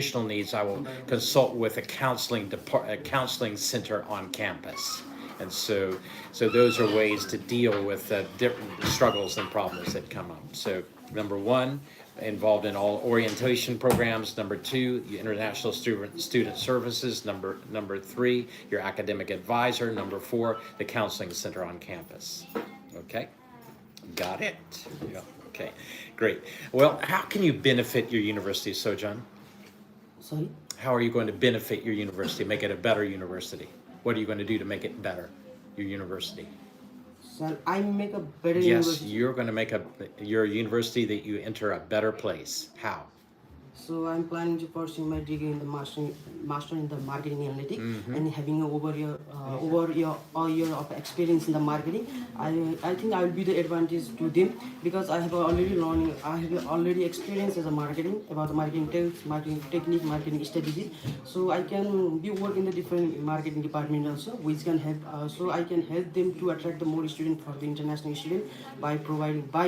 additional needs, I will consult with a counseling center on campus. And so those are ways to deal with different struggles and problems that come up. So number one, involved in all orientation programs. Number two, your international student services. Number three, your academic advisor. Number four, the counseling center on campus. Okay, got it. Yeah. Okay, great. Well, how can you benefit your university, Sojan? Sorry? How are you going to benefit your university, make it a better university? What are you going to do to make it better, your university? Sir, I make a better Yes, university. you're going to make your university that you enter a better place. How? So I'm planning to pursue my degree in the master in the marketing analytics, and having over all year of experience in the marketing. I think I will be the advantage to them because I have already experience as a marketing about the marketing tools, marketing technique, marketing strategy. So I can be work in the different marketing department also, which can help. So I can help them to attract the more student for the international student by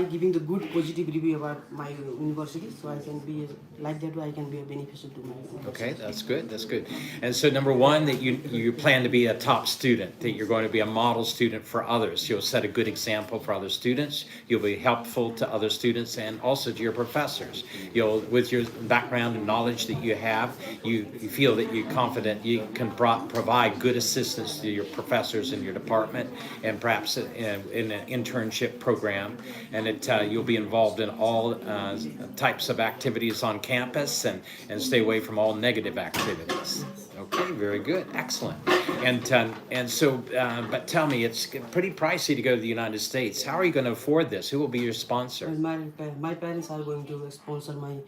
giving the good positive review about my university. So I can be like that way I can be a beneficial to my university. Okay, that's good. That's good. And so number one, that you plan to be a top student, that you're going to be a model student for others. You'll set a good example for other students. You'll be helpful to other students and also to your professors. With your background and knowledge that you have, you feel that you're confident you can provide good assistance to your professors in your department and perhaps in an internship program. And you'll be involved in all types of activities on campus and stay away from all negative activities. Okay, very good, excellent. And so, but tell me, it's pretty pricey to go to the United States. How are you going to afford this? Who will be your sponsor? My parents are going to sponsor my.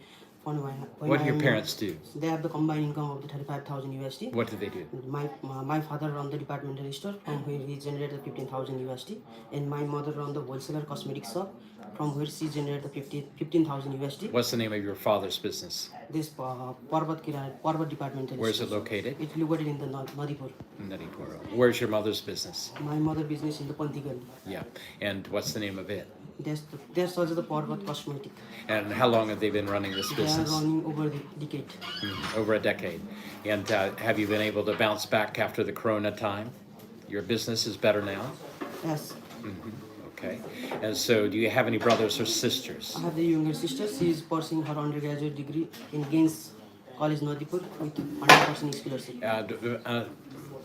What do your parents do? They have the combined income of the 35,000 USD. What do they do? My father run the departmental store from where he generated 15,000 USD, and my mother run the wholesaler cosmetic shop from where she generated 15,000 USD. What's the name of your father's business? This Parvat departmental. Where's it located? It's located in the Nadipur. Nadipur. Where's your mother's business? My mother business in the Pantigal. Yeah, and what's the name of it? There's also the Parvat cosmetic. And how long have they been running this business? They are running over the decade. Over a decade. And have you been able to bounce back after the Corona time? Your business is better now? Yes. Okay. And so do you have any brothers or sisters? I have the younger sister. She is pursuing her undergraduate degree in Gaines College, Nadipur with 100% scholarship.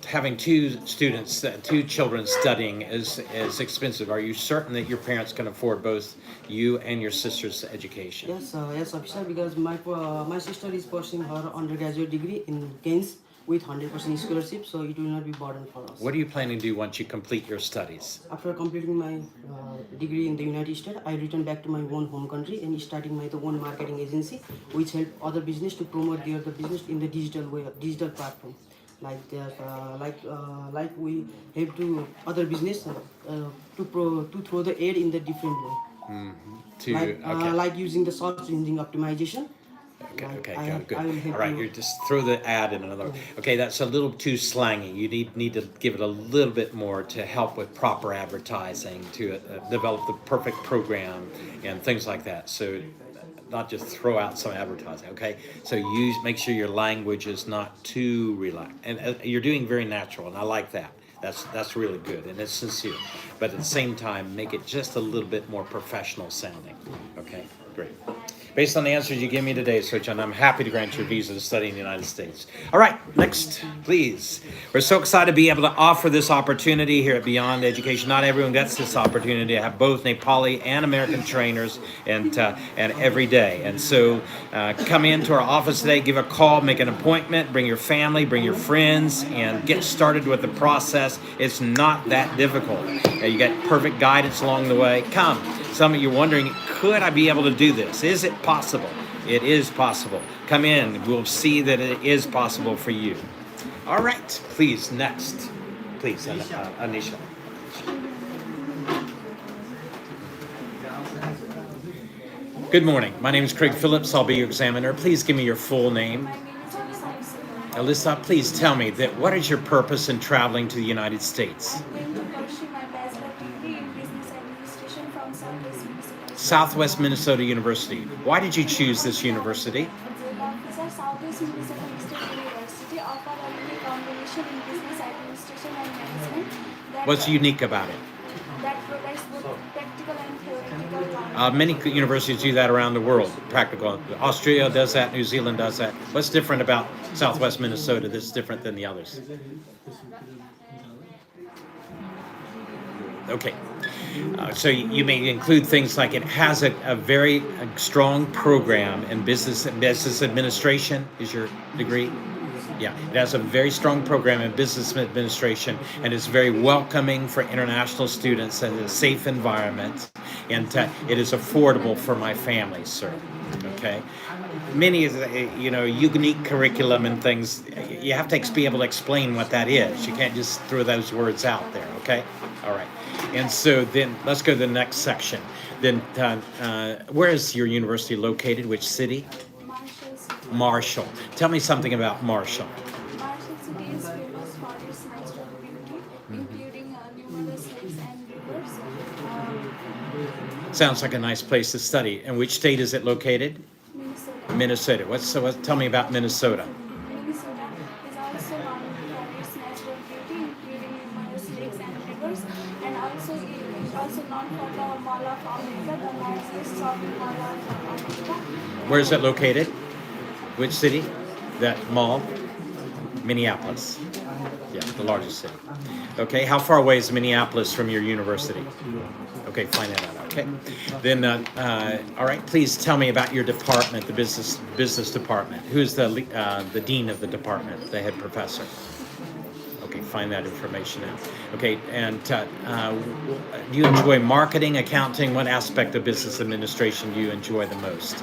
Having two children studying is expensive. Are you certain that your parents can afford both you and your sister's education? Yes, officer. Because my sister is pursuing her undergraduate degree in Gaines with 100% scholarship, so it will not be burden for us. What are you planning to do once you complete your studies? After completing my degree in the United States, I return back to my own home country and starting my own marketing agency, which help other business to promote the business in the digital platform. Like we help to other business to throw the ad in the different way. Like using the search engine optimization. Okay, good. All right, you just throw the ad in another. Okay, that's a little too slangy. You need to give it a little bit more to help with proper advertising, to develop the perfect program and things like that. So not just throw out some advertising, okay? So make sure your language is not too relaxed. And you're doing very natural, and I like that. That's really good, and it's sincere. But at the same time, make it just a little bit more professional sounding, okay? Great. Based on the answers you give me today, Sochan, I'm happy to grant your visa to study in the United States. All right, next, please. We're so excited to be able to offer this opportunity here at Beyond Education. Not everyone gets this opportunity to have both Nepali and American trainers and every day. And so come into our office today, give a call, make an appointment, bring your family, bring your friends, and get started with the process. It's not that difficult. You get perfect guidance along the way. Come. Some of you are wondering, could I be able to do this? Is it possible? It is possible. Come in. We'll see that it is possible for you. All right. Please, next. Please, Anisha. Good morning. My name is Craig Phillips. I'll be your examiner. Please give me your full name. Alyssa, please tell me what is your purpose in traveling to the United States? Southwest Minnesota University. Why did you choose this university? Minnesota State University offer a unique combination in business administration and management What's unique about it? that provides both practical and theoretical knowledge. Many universities do that around the world. Practical. Australia does that. New Zealand does that. What's different about Southwest Minnesota that's different than the others? Okay. So you may include things like it has a very strong program in business administration. Is your degree? Yeah, it has a very strong program in business administration, and it's very welcoming for international students and a safe environment, and it is affordable for my family, sir. Okay, many of the, unique curriculum and things. You have to be able to explain what that is. You can't just throw those words out there. Okay, all right. And so then let's go to the next section. Then where is your university located? Which city? Marshall. Tell me something about Marshall. Marshall City is famous for its natural beauty, including numerous lakes and rivers. Sounds like a nice place to study. And which state is it located? Minnesota. Minnesota. Tell me about Minnesota. Minnesota is also known for its natural beauty, including numerous lakes and rivers, and also it is also known for the Mall of America, the largest shopping mall of America. Where is it located? Which city? That mall? Minneapolis. Yeah, the largest city. Okay, how far away is Minneapolis from your university? Okay, find that out. Okay, then all right. Please tell me about your department, the business department. Who's the dean of the department, the head professor? Okay, find that information out. Okay, and do you enjoy marketing, accounting? What aspect of business administration do you enjoy the most?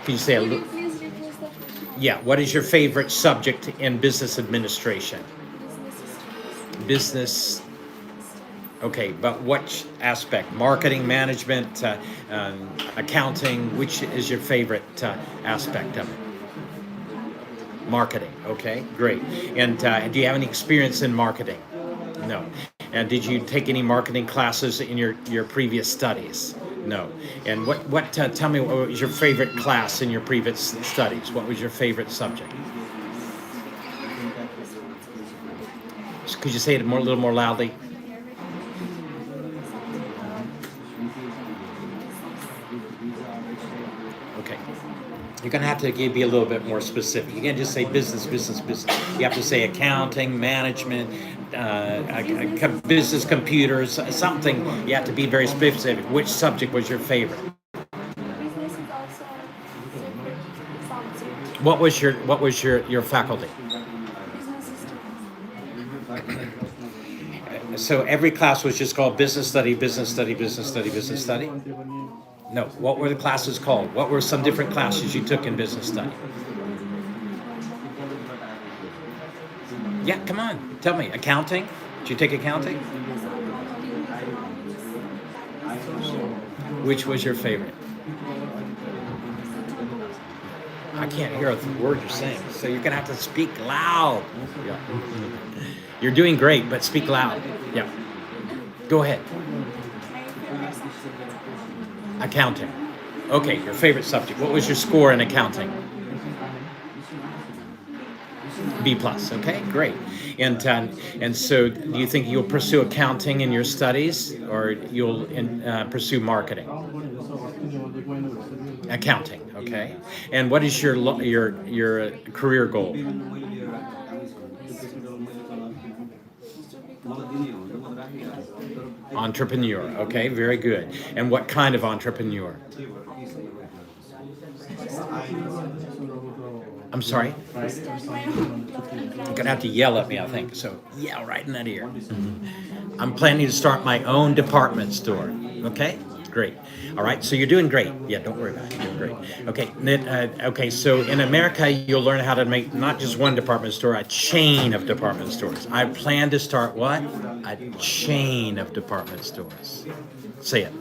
Can you say a little? Please rephrase the question. Yeah, what is your favorite subject in business administration? Business. Okay, but what aspect? Marketing, management, accounting. Which is your favorite aspect of it? Marketing. Okay, great. And do you have any experience in marketing? No. And did you take any marketing classes in your previous studies? No. And what? Tell me, what was your favorite class in your previous studies? What was your favorite subject? Could you say it a little more loudly? Okay. You're going to have to be a little bit more specific. You can't just say business, business, business. You have to say accounting, management, business computers, something. You have to be very specific. Which subject was your favorite? Business is also a separate subject. What was your faculty? Business studies. So every class was just called business study, business study, business study, business study? No. What were the classes called? What were some different classes you took in business study? Yeah, come on. Tell me. Accounting? Did you take accounting? Which was your favorite? I can't hear a word you're saying, so you're going to have to speak loud. Yeah. You're doing great, but speak loud. Yeah. Go ahead. Accounting. Okay, your favorite subject. What was your score in accounting? B plus. Okay, great. And so, do you think you'll pursue accounting in your studies, or you'll pursue marketing? Accounting. Okay. And what is your career goal? Entrepreneur. Okay, very good. And what kind of entrepreneur? I'm sorry? You're going to have to yell at me, I think. So yell right in that ear. I'm planning to start my own department store. Okay? Great. All right, so you're doing great. Yeah, don't worry about it. You're doing great. Okay, okay. So in America, you'll learn how to make not just one department store, a chain of department stores. I plan to start what? A chain of department stores. Say it.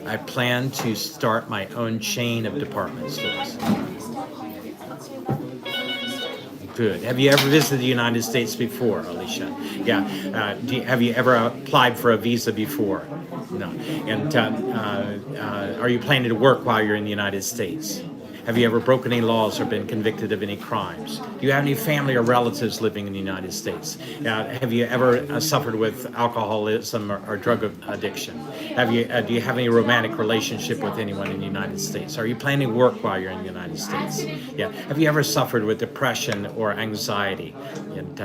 I plan to start my own chain of department stores. Good. Have you ever visited the United States before, Alicia? Yeah. Have you ever applied for a visa before? No. And are you planning to work while you're in the United States? Have you ever broken any laws or been convicted of any crimes? Do you have any family or relatives living in the United States? Have you ever suffered with alcoholism or drug addiction? Do you have any romantic relationship with anyone in the United States? Are you planning to work while you're in the United States? Yeah. Have you ever suffered with depression or anxiety? And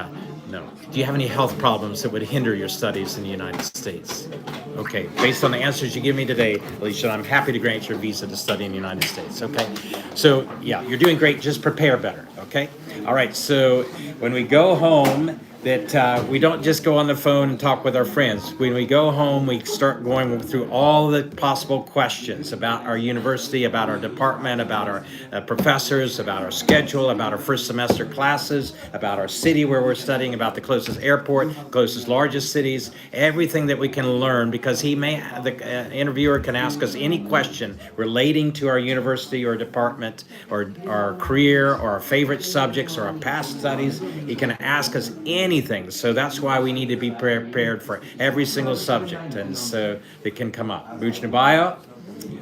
no. Do you have any health problems that would hinder your studies in the United States? Okay, based on the answers you give me today, Alicia, I'm happy to grant your visa to study in the United States, okay? So, yeah, you're doing great. Just prepare better, okay? All right, so when we go home, that we don't just go on the phone and talk with our friends. When we go home, we start going through all the possible questions about our university, about our department, about our professors, about our schedule, about our first semester classes, about our city where we're studying, about the closest airport, closest largest cities, everything that we can learn, because the interviewer can ask us any question relating to our university or department or our career or our favorite subjects or our past studies. He can ask us anything. So that's why we need to be prepared for every single subject. And so it can come up. Buchnabayo?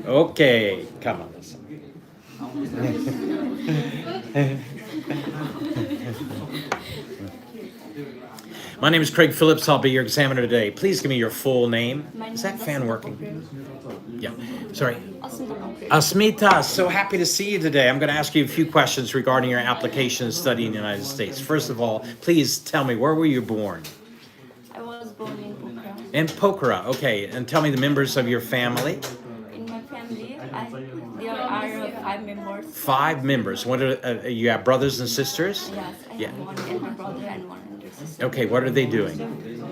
Okay, come on. My name is Craig Phillips. I'll be your examiner today. Please give me your full name. Is that fan working? Yeah. Sorry. Asmita, so happy to see you today. I'm going to ask you a few questions regarding your application to study in the United States. First of all, please tell me, where were you born? I was born in Pokhara. In Pokhara, okay. And tell me the members of your family. In my family, there are 5 members. 5 members. What are you have brothers and sisters? Yes, I have one elder brother and one elder sister. Okay, what are they doing?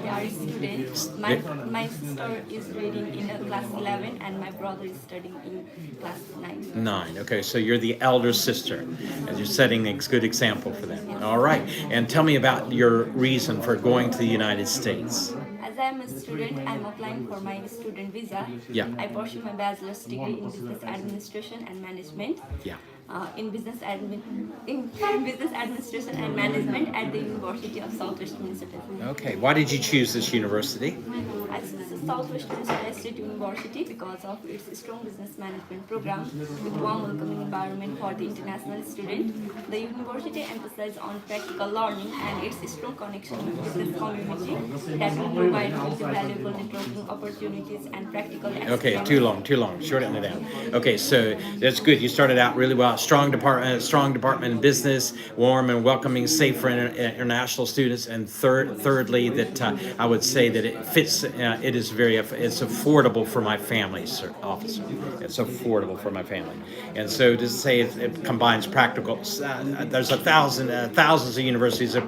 They are students. My sister is reading in class 11 and my brother is studying in class 9. 9. Okay, so you're the elder sister, and you're setting a good example for them. All right, and tell me about your reason for going to the United States. As I am a student, I am applying for my student visa. Yeah. I pursue my bachelor's degree in business administration and management. Yeah. In business administration and management at the University of Southwest Minnesota. Okay, why did you choose this university? I chose Southwest Minnesota State University because of its strong business management program with warm welcoming environment for the international student. The university emphasizes on practical learning and its strong connection with business community that will provide with valuable networking opportunities and practical experience. Okay, too long. Shorten it down. Okay, so that's good. You started out really well. Strong department in business, warm and welcoming, safe for international students, and thirdly, that I would say that it fits. It's affordable for my family, sir, officer. It's affordable for my family, and so to say it combines practical. There's thousands of universities that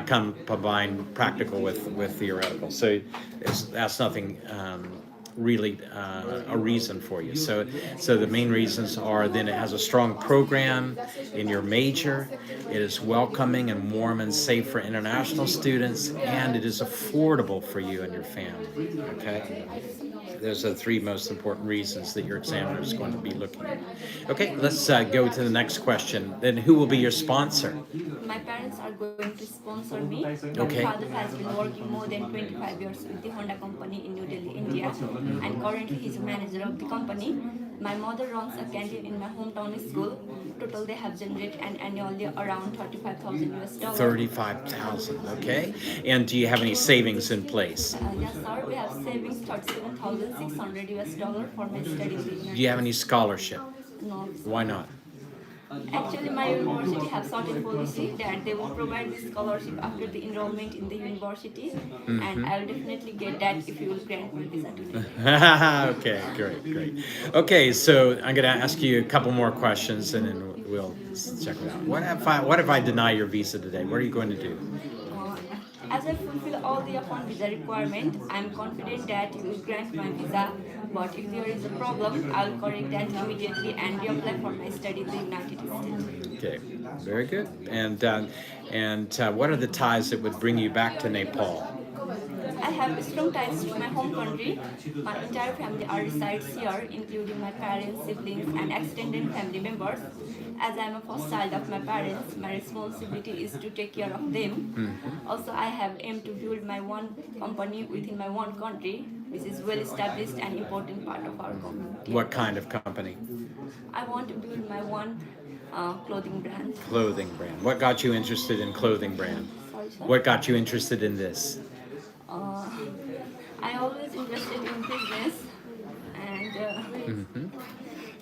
combine practical with theoretical. So that's nothing. Really a reason for you. So the main reasons are then it has a strong program in your major, it is welcoming and warm and safe for international students, and it is affordable for you and your family. Okay? Those are the 3 most important reasons that your examiner is going to be looking at. Okay, let's go to the next question. Then who will be your sponsor? My parents are going to sponsor me. Okay. My father has been working more than 25 years with the Honda company in New Delhi, India, and currently he's a manager of the company. My mother runs a canteen in my hometown school. Total, they have generated annually around $35,000. 35,000. Okay. And do you have any savings in place? Yes, sir. We have savings $37,600 for my studies. Do you have any scholarship? No. Why not? Actually, my university have certain policy that they will provide this scholarship after the enrollment in the university, and I will definitely get that if you will grant me visa today. Okay, great. Okay, so I'm going to ask you a couple more questions, and then we'll check it out. What if I deny your visa today? What are you going to do? As I fulfill all the upon visa requirement, I am confident that you will grant my visa. But if there is a problem, I will correct that immediately and reapply for my study in the United States. Okay, very good. And what are the ties that would bring you back to Nepal? I have strong ties to my home country. My entire family are resides here, including my parents, siblings, and extended family members. As I am a first child of my parents, my responsibility is to take care of them. Also, I have aimed to build my one company within my one country, which is well established and important part of our community. What kind of company? I want to build my own clothing brand. Clothing brand. What got you interested in clothing brand? Sorry, sir. What got you interested in this? I always interested in business and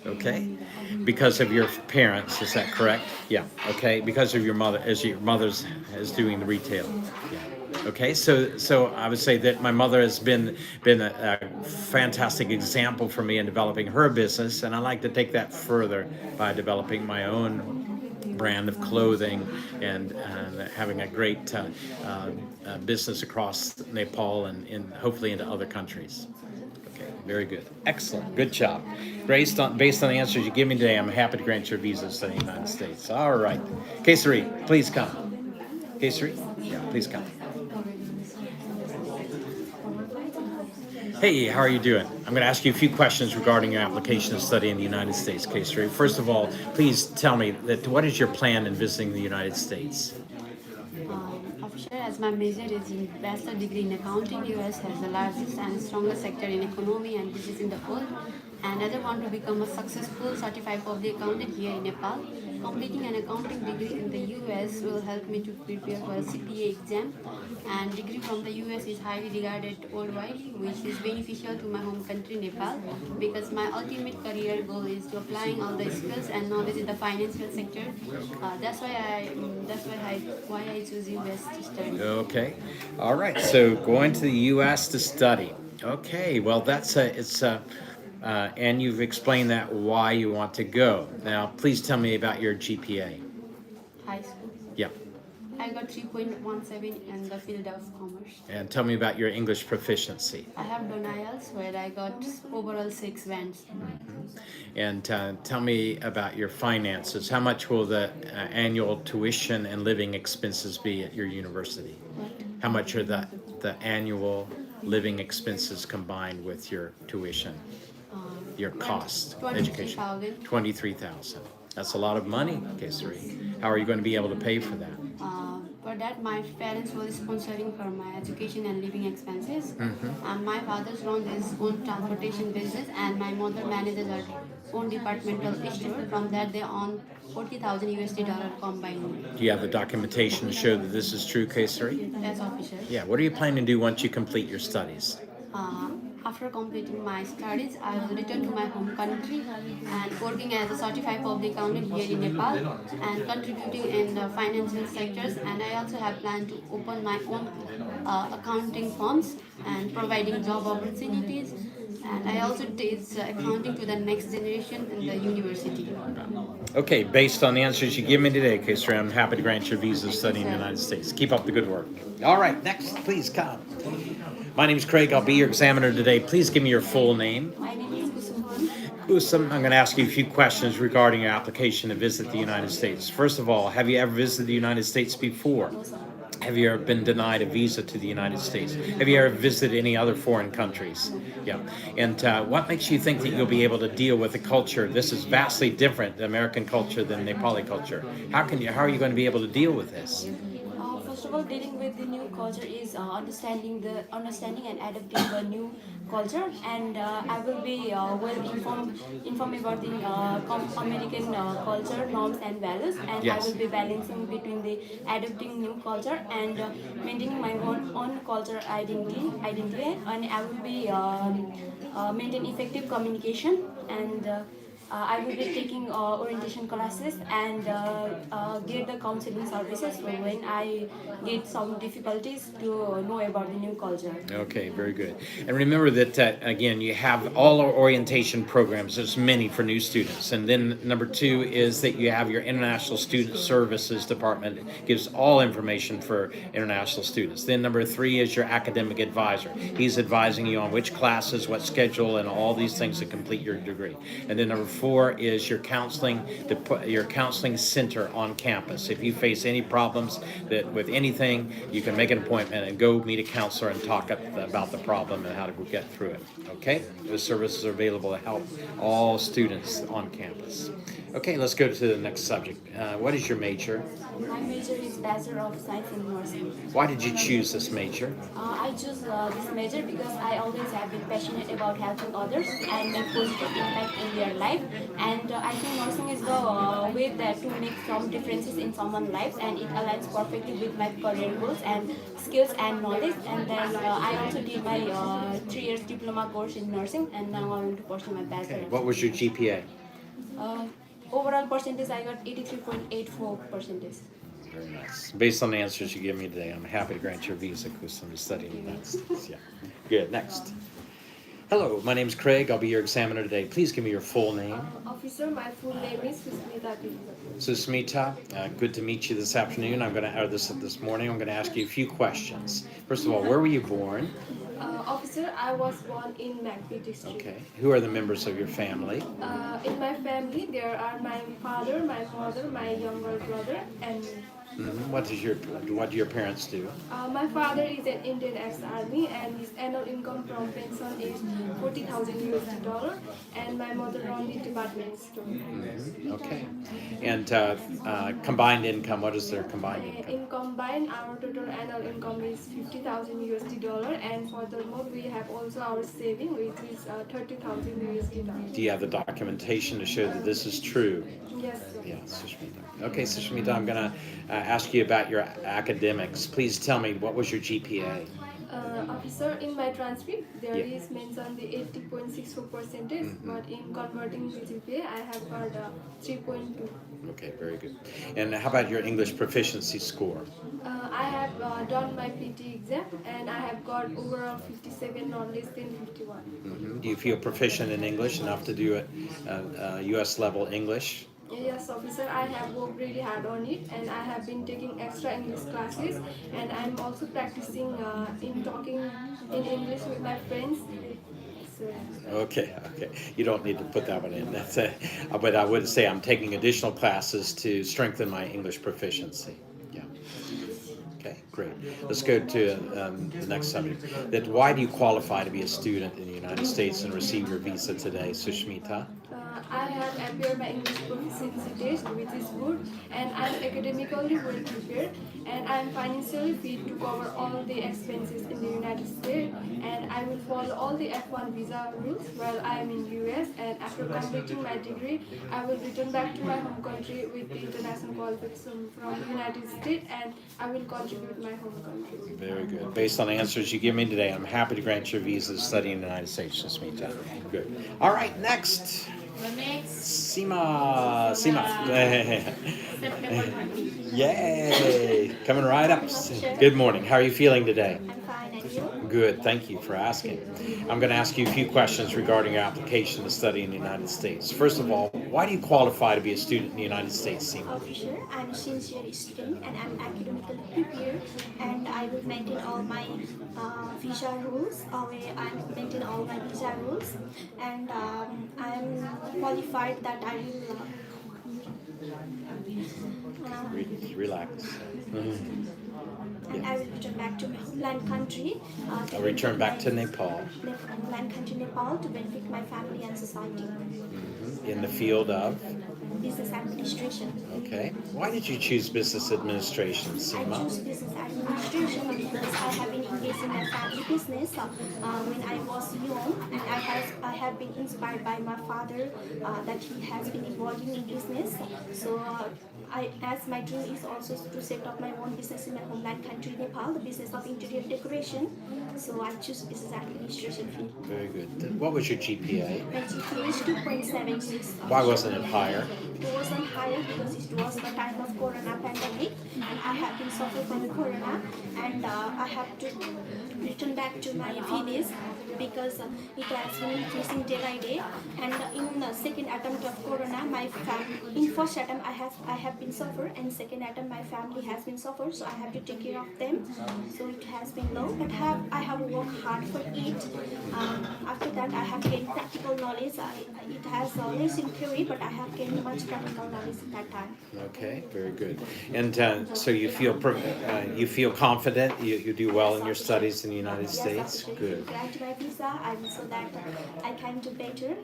Okay. Because of your parents, is that correct? Yeah. Okay. Because of your mother, as your mother's is doing the retail. Yeah. Okay. So I would say that my mother has been a fantastic example for me in developing her business, and I like to take that further by developing my own brand of clothing and having a great business across Nepal and hopefully into other countries. Okay, very good. Excellent. Good job. Based on the answers you give me today, I'm happy to grant your visa to study in the United States. All right. Kesari, please come. Kesari? Yeah, please come. Hey, how are you doing? I'm going to ask you a few questions regarding your application to study in the United States, Kesari. First of all, please tell me what is your plan in visiting the United States? Officer, as my major is in bachelor degree in accounting, US has the largest and strongest sector in economy and business in the world. And as I want to become a successful certified public accountant here in Nepal, completing an accounting degree in the US will help me to prepare for a CPA exam. And degree from the US is highly regarded worldwide, which is beneficial to my home country Nepal, because my ultimate career goal is to applying all the skills and knowledge in the financial sector. That's why I choose US to study. Okay. All right. So going to the U.S. to study. Okay. Well, and you've explained that why you want to go. Now, please tell me about your GPA. High school. Yeah. I got 3.17 in the field of commerce. And tell me about your English proficiency. I have done IELTS where I got overall 6 bands. And tell me about your finances. How much will the annual tuition and living expenses be at your university? How much are the annual living expenses combined with your tuition? Your cost, education? 23,000. That's a lot of money, Kesari. How are you going to be able to pay for that? For that, my parents were sponsoring for my education and living expenses. And my father's runs his own transportation business, and my mother manages her own departmental store. From that, they earn 40,000 USD dollar combined. Do you have the documentation to show that this is true, Kesari? That's official. Yeah. What are you planning to do once you complete your studies? After completing my studies, I will return to my home country and working as a certified public accountant here in Nepal and contributing in the financial sectors. And I also have planned to open my own accounting firms and providing job opportunities. And I also teach accounting to the next generation in the university. Okay, based on the answers you give me today, Kesari, I'm happy to grant your visa to study in the United States. Keep up the good work. All right, next, please come. My name is Craig. I'll be your examiner today. Please give me your full name. my name is Kusum. Kusum, I'm going to ask you a few questions regarding your application to visit the United States. First of all, have you ever visited the United States before? Have you ever been denied a visa to the United States? Have you ever visited any other foreign countries? Yeah. And what makes you think that you'll be able to deal with the culture? This is vastly different, the American culture, than Nepali culture. How are you going to be able to deal with this? First of all, dealing with the new culture is understanding and adapting the new culture, and I will be well informed about the American culture, norms and values, and Yes. I will be balancing between the adapting new culture and maintaining my own culture identity, and I will be maintain effective communication and. I will be taking orientation classes and get the counseling services when I get some difficulties to know about the new culture. Okay, very good. And remember that, again, you have all our orientation programs. There's many for new students. And then number 2 is that you have your International Student Services Department. It gives all information for international students. Then number 3 is your academic advisor. He's advising you on which classes, what schedule, and all these things to complete your degree. And then number 4 is your counseling center on campus. If you face any problems with anything, you can make an appointment and go meet a counselor and talk about the problem and how to get through it. Okay? Those services are available to help all students on campus. Okay, let's go to the next subject. What is your major? My major is Bachelor of Science in Nursing. Why did you choose this major? I choose this major because I always have been passionate about helping others and make positive impact in their life. And I think nursing is the way that to make some differences in someone's life, and it aligns perfectly with my career goals and skills and knowledge. And then I also did my 3 years diploma course in nursing, and now I want to pursue my bachelor. Okay. What was your GPA? Overall percentage, I got 83.84 percentage. Very nice. Based on the answers you give me today, I'm happy to grant your visa because I'm studying in the United States. Yeah. Good. Next. Hello, my name is Craig. I'll be your examiner today. Please give me your full name. Officer, my full name is Susmita. Susmita, good to meet you this afternoon. This morning. I'm going to ask you a few questions. First of all, where were you born? Officer, I was born in Macby district. Okay. Who are the members of your family? In my family, there are my father, my mother, my younger brother, and me. What do your parents do? My father is an Indian ex-army, and his annual income from pension is $40,000, and my mother runs the department store. Okay. And combined income, what is their combined income? In combined, our total annual income is $50,000, and furthermore, we have also our saving, which is $30,000. Do you have the documentation to show that this is true? Yes, sir. Yeah, Sushmita. Okay, Sushmita, I'm going to ask you about your academics. Please tell me, what was your GPA? Officer, in my transcript, there is mentioned the 80.64 percentage, but in converting the GPA, I have got 3.2. Okay, very good. And how about your English proficiency score? I have done my PT exam, and I have got overall 57, not less than 51. Do you feel proficient in English enough to do it U.S. level English? Yes, officer, I have worked really hard on it, and I have been taking extra English classes, and I'm also practicing in talking in English with my friends. So, Okay. You don't need to put that one in. But I would say I'm taking additional classes to strengthen my English proficiency. Yeah. Okay, great. Let's go to the next subject. Why do you qualify to be a student in the United States and receive your visa today, Sushmita? I have appeared my English proficiency test, which is good, and I'm academically well prepared, and I'm financially fit to cover all the expenses in the United States, and I will follow all the F1 visa rules while I am in US, and after completing my degree, I will return back to my home country with the international qualification from the United States, and I will contribute my home country. Very good. Based on the answers you give me today, I'm happy to grant your visa to study in the United States, Sushmita. Good. All right, next. Sima. Yay! Coming right up. Good morning. How are you feeling today? I'm fine, and you? Good. Thank you for asking. I'm going to ask you a few questions regarding your application to study in the United States. First of all, why do you qualify to be a student in the United States, Sima? Officer, I'm a sincere student and I'm academically prepared, and I will maintain all my visa rules. I maintain all my visa rules, and I'm qualified that I will. Relax. And I will return back to my homeland country. I'll return back to Nepal Homeland country Nepal to benefit my family and society. in the field of. Business administration. Okay. Why did you choose business administration, I Sima? choose business administration because I have been engaged in a family business when I was young, and I have been inspired by my father that he has been involved in business. So as my dream is also to set up my own business in my homeland country Nepal, the business of interior decoration. So I choose business administration field. Very good. What was your GPA? My GPA is 2.76. Why wasn't it higher? wasn't higher because it was the time of Corona pandemic, and I have been suffering from Corona, and I have to return back to my village because it has been increasing day by day. And in the second attempt of Corona, in first attempt I have been suffer, and second attempt my family has been suffer, so I have to take care of them. So it has been low, but I have worked hard for it. After that, I have gained practical knowledge. It has less in theory, but I have gained much practical knowledge at that time. Okay, very good. And so you feel confident. You do well in your studies in the United States. Good. Grant my visa, so that I can do better.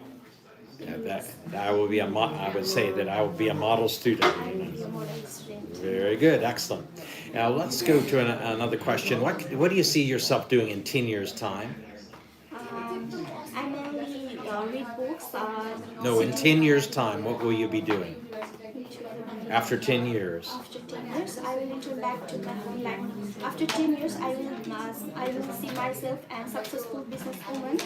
That I will be I would say that I will be a model student. I will be a model student. Very good, excellent. Now let's go to another question. What do you see yourself doing in 10 years' time? I mainly read books. No, in 10 years' time, what will you be doing? After 10 years. After 10 years, I will return back to my homeland. After 10 years, I will see myself as successful businesswoman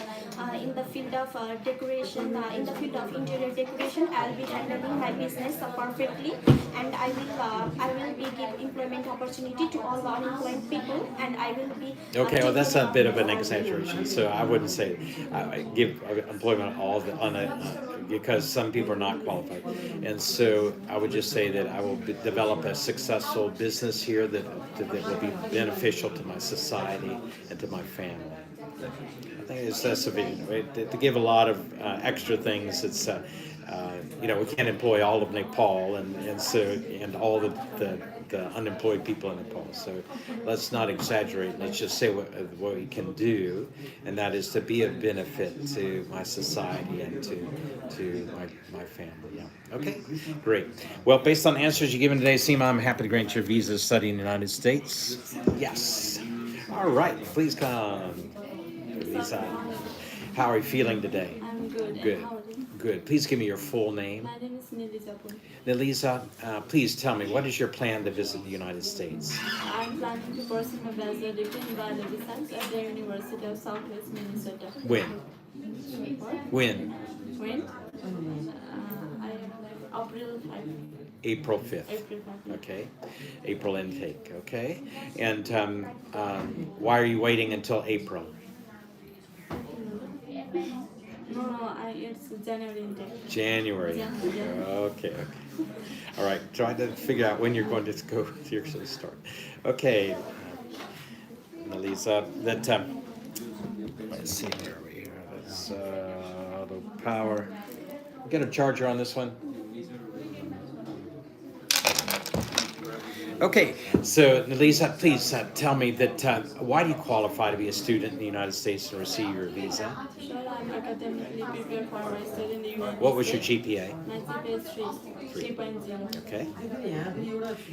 in the field of decoration, in the field of interior decoration. I will be handling my business perfectly, and I will be give employment opportunity to all the unemployed people, and I will be. Okay, well that's a bit of an exaggeration. So I wouldn't say I give employment all because some people are not qualified, and so I would just say that I will develop a successful business here that will be beneficial to my society and to my family. I think it's sufficient, right? To give a lot of extra things. It's we can't employ all of Nepal and all the unemployed people in Nepal. So let's not exaggerate. Let's just say what we can do, and that is to be of benefit to my society and to my family. Yeah. Okay. Great. Well, based on the answers you've given today, Seema, I'm happy to grant your visa to study in the United States. Yes. All right. Please come. Lisa, how are you feeling today? I'm good. Good. And how are you? Good. Please give me your full name. My name is Nilisa. Nilisa, please tell me, what is your plan to visit the United States? I'm planning to pursue my bachelor degree in biology science at the University of Southwest Minnesota. When? What? When? When? April 5. April 5th. April 5. Okay. April intake. Okay. And why are you waiting until April? No, it's January intake. January. Yeah. Okay. All right. Try to figure out when you're going to go to your start. Okay. Melissa, let's see where we are. That's auto power. Get a charger on this one. Okay, so Nalisa, please tell me that why do you qualify to be a student in the United States and receive your visa? Sure, I'm academically prepared for my study in the United States. What was your GPA? My GPA is 3.0. Okay.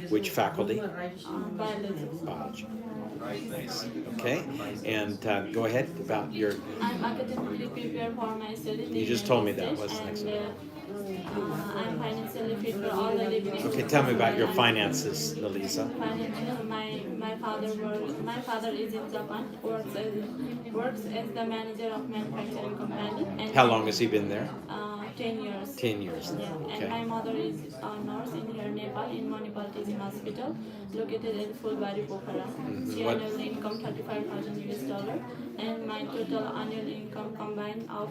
Which faculty? Biology. Biology. Nice. Okay, and go ahead about your. I'm academically prepared for my study in the You just United told me that. States, What's the next and, one? I'm financially fit for all the degrees. Okay, tell me about your finances, Nalisa. Financial, my father is in Japan, works as the manager of manufacturing company. And How long has he been there? 10 years. 10 years. Yeah, and Okay. my mother is a nurse in here, Nepal, in Manipal Teaching Hospital, located in Fulbari, Pokhara. She What- annual income $35,000, and my total annual income combined of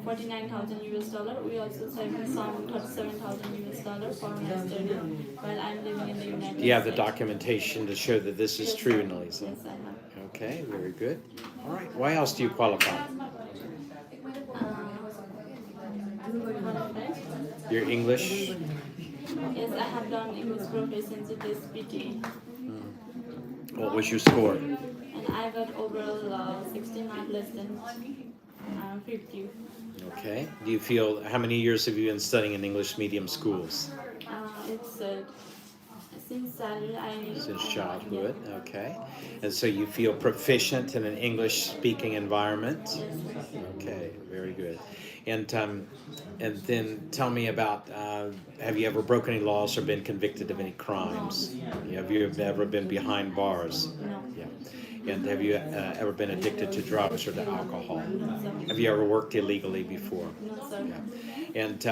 $49,000. We also save some $37,000 for my study while I'm living in the United States. Do you have the documentation to show that this is Yes, true, Nalisa? Yes, I have. Okay, very good. All right. Why else do you qualify? Qualified? Your English? Yes, I have done English proficiency test PT, What was your score? and I got overall 60, not less than 50. Okay. Do you feel, how many years have you been studying in English medium schools? It's since childhood. Since childhood, okay. And so you feel proficient in an English speaking environment? Yes. Okay, very good. And then tell me about, have you ever broken any laws or been convicted of any crimes? Have you ever been behind bars? No. Yeah. And have you ever been addicted to drugs or to alcohol? No, sir. Have you ever worked illegally before? No, sir. Yeah. And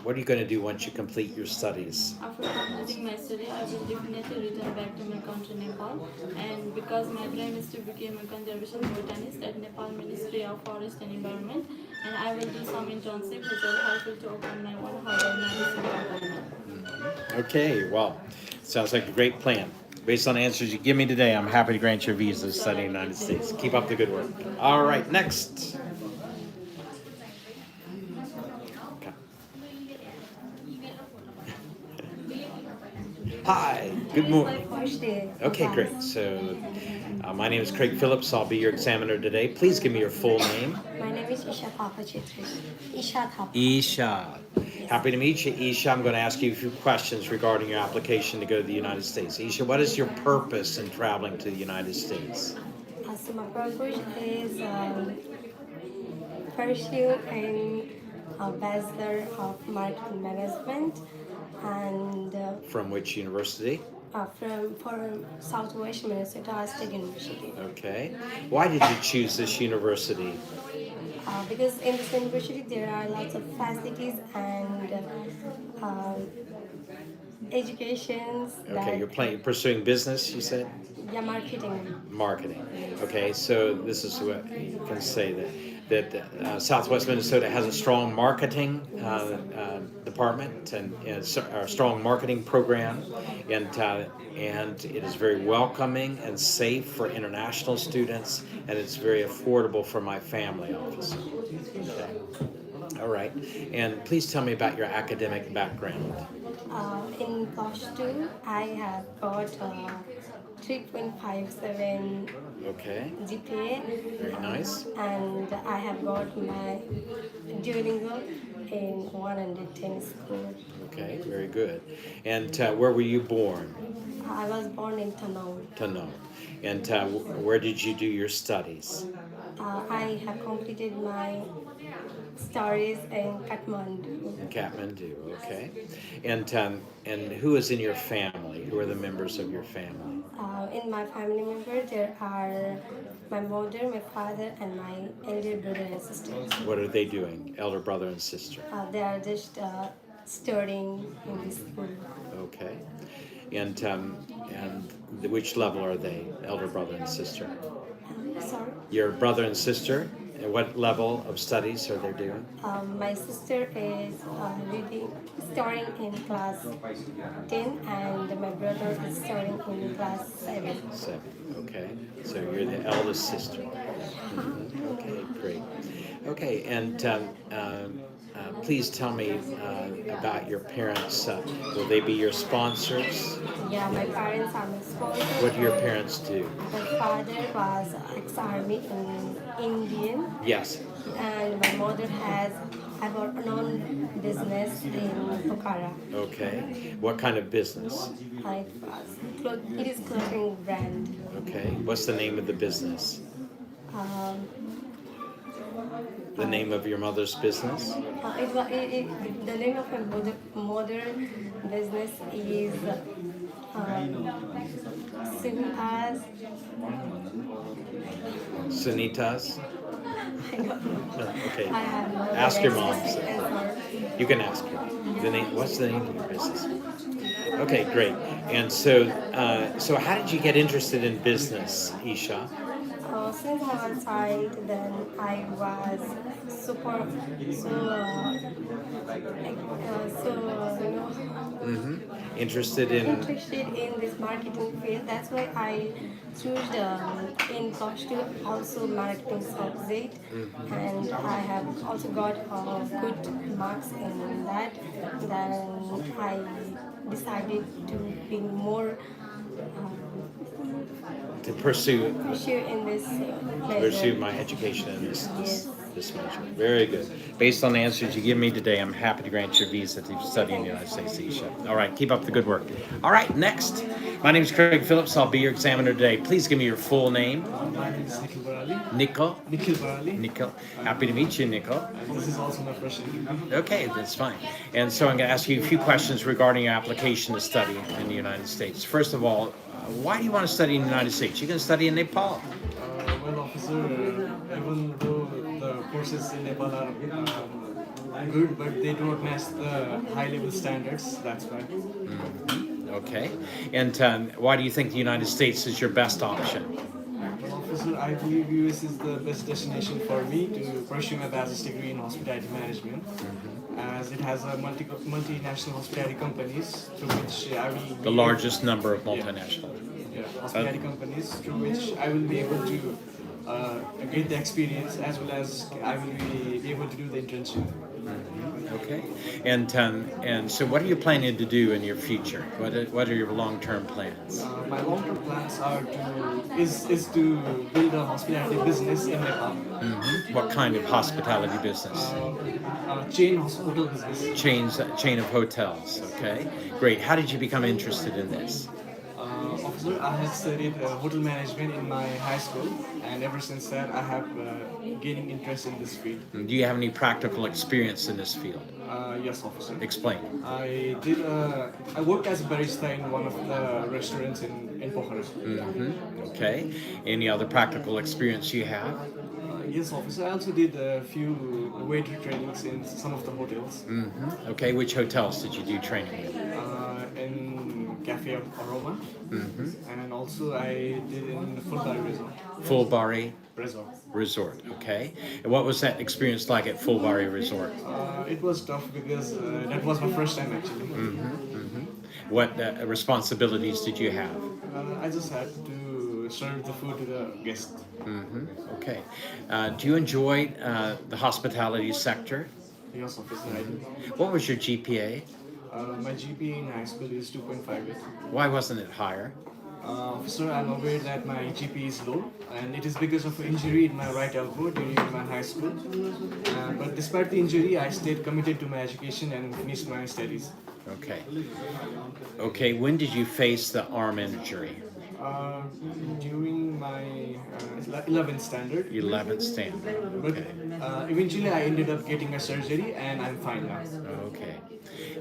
what are you going to do once you complete your studies? After completing my study, I will definitely return back to my country, Nepal. And because my dream is to become a conservation botanist at Nepal Ministry of Forest and Environment, and I will do some internship which will help me to open my own herbal medicine company. Okay, well, sounds like a great plan. Based on the answers you give me today, I'm happy to grant your visa to study in the United States. Keep up the good work. All right, next. Okay. Hi, good morning. Okay, great. So, my name is Craig Phillips. I'll be your examiner today. Please give me your full name. My name is Isha Thapa Chitri. Isha Thapa. Isha. Happy to meet you, Isha. I'm going to ask you a few questions regarding your application to go to the United States. Isha, what is your purpose in traveling to the United States? So my purpose is pursuing a Bachelor of Marketing Management and From which university? from Southwest Minnesota State University. Okay. Why did you choose this university? Because in this university there are lots of facilities and educations. Okay, you're pursuing business, you said? Yeah, marketing. Marketing. Okay, so this is what you can say that Southwest Minnesota has a strong marketing department and a strong marketing program, and it is very welcoming and safe for international students, and it's very affordable for my family office. Okay. All right, and please tell me about your academic background. In plus 2, I have got 3.57 Okay, GPA. very nice. And I have got my Duolingo in 110 school. Okay, very good. And where were you born? I was born in Tanau. Tano. And where did you do your studies? I have completed my studies in Kathmandu. In Kathmandu, okay. And who is in your family? Who are the members of your family? In my family member, there are my mother, my father, and my elder brother and sister. What are they doing? Elder brother and sister. They are just studying in this school. Okay. And which level are they? Elder brother and sister. Sorry. Your brother and sister. And what level of studies are they doing? My sister is studying in class 10 and my brother is studying in class 7. 7. Okay. So you're the eldest sister. Okay, great. Okay, and please tell me about your parents. Will they be your sponsors? Yeah, my parents are my sponsors. What do your parents do? My father was ex-army in Indian. Yes. And my mother has her own business in Pokhara. Okay. What kind of business? It is clothing brand. Okay. What's the name of the business? The name of your mother's business? The name of my mother business is Sunitas? I don't know. Okay. I have no Ask your mom. answer. You can ask her. What's the name of your business? Okay, great. And so how did you get interested in business, Isha? Since I was child, then I was Interested in interested in this marketing field. That's why I chose in plus 2 also marketing subject, and I have also got good marks in that. Then I decided to be more to pursue in this pursue my education in this major. Very good. Based on the answers you give me today, I'm happy to grant your visa to study in the United States, Isha. All right, keep up the good work. All right, next. My name is Craig Phillips. I'll be your examiner today. Please give me your full name. My name is Nikhil Barali. Nikhil. Nikhil Barali. Nikhil. Happy to meet you, Nikhil. This is also my first interview. Okay, that's fine. And so I'm going to ask you a few questions regarding your application to study in the United States. First of all, why do you want to study in the United States? You can study in Nepal. Well, officer, even though the courses in Nepal are good, but they do not match the high-level standards. That's why. Okay. And why do you think the United States is your best option? Well, officer, I believe US is the best destination for me to pursue my bachelor's degree in hospitality management, as it has a multinational hospitality companies through which I will The be largest number of multinational. hospitality companies through which I will be able to get the experience as well as I will be able to do the internship. Okay. And so what are you planning to do in your future? What are your long-term plans? My long-term plans are is to build a hospitality business in Nepal, What kind of hospitality business? hotel business. Chain of hotels. Okay. Great. How did you become interested in this? Officer, I had studied hotel management in my high school, and ever since that, I have gaining interest in this field. Do you have any practical experience in this field? Yes, officer. Explain. I did. I worked as a barista in one of the restaurants in Pokhara. Okay. Any other practical experience you have? Yes, officer. I also did a few waiter trainings in some of the hotels. Okay. Which hotels did you do training with? In Cafe Aroma, and also I did in Fulbari Resort. Fulbari Resort. Resort. Okay. And what was that experience like at Fulbari Resort? It was tough because that was my first time actually. What responsibilities did you have? I just had to serve the food to the guests. Okay. Do you enjoy the hospitality sector? Yes, officer. I did. What was your GPA? My GPA in high school is 2.58. Why wasn't it higher? Officer, I'm aware that my GPA is low, and it is because of an injury in my right elbow during my high school. But despite the injury, I stayed committed to my education and finished my studies. Okay. Okay. When did you face the arm injury? During my 11th standard, 11th standard. but Okay. eventually I ended up getting a surgery, and I'm fine now. Okay.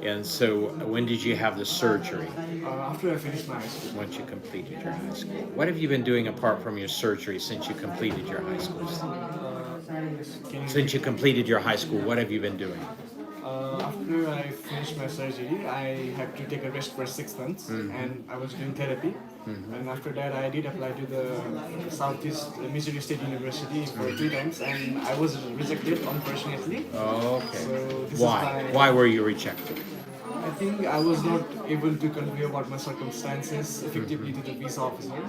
And so, when did you have the surgery? After I finished my high school. Once you completed your high school. What have you been doing apart from your surgery since you completed your high school? Since you completed your high school, what have you been doing? After I finished my surgery, I had to take a rest for 6 months, and I was doing therapy. And after that, I did apply to the Southeast Missouri State University for 3 times, and I was rejected, unfortunately. Okay. So this Why? is my, Why were you rejected? I think I was not able to convey about my circumstances effectively to the visa officer,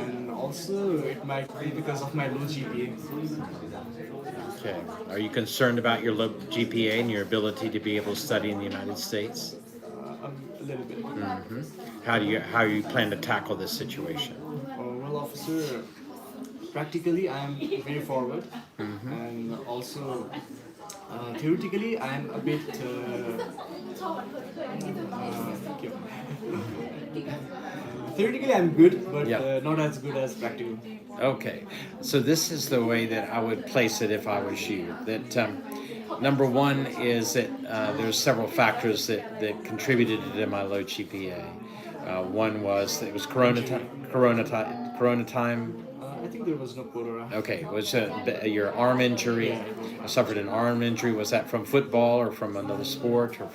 and also it might be because of my low GPA. Okay. Are you concerned about your low GPA and your ability to be able to study in the United States? A little bit. How do you plan to tackle this situation? Well, officer, practically I am very forward, and also theoretically I am a bit. Theoretically I'm good, but Yeah. not as good as practical. Okay, so this is the way that I would place it if I was you. That number one is that there's several factors that contributed to my low GPA. One was that it was Corona time. I think there was no corona. Okay, was your arm injury? I suffered an arm injury. Was that from football or from another sport or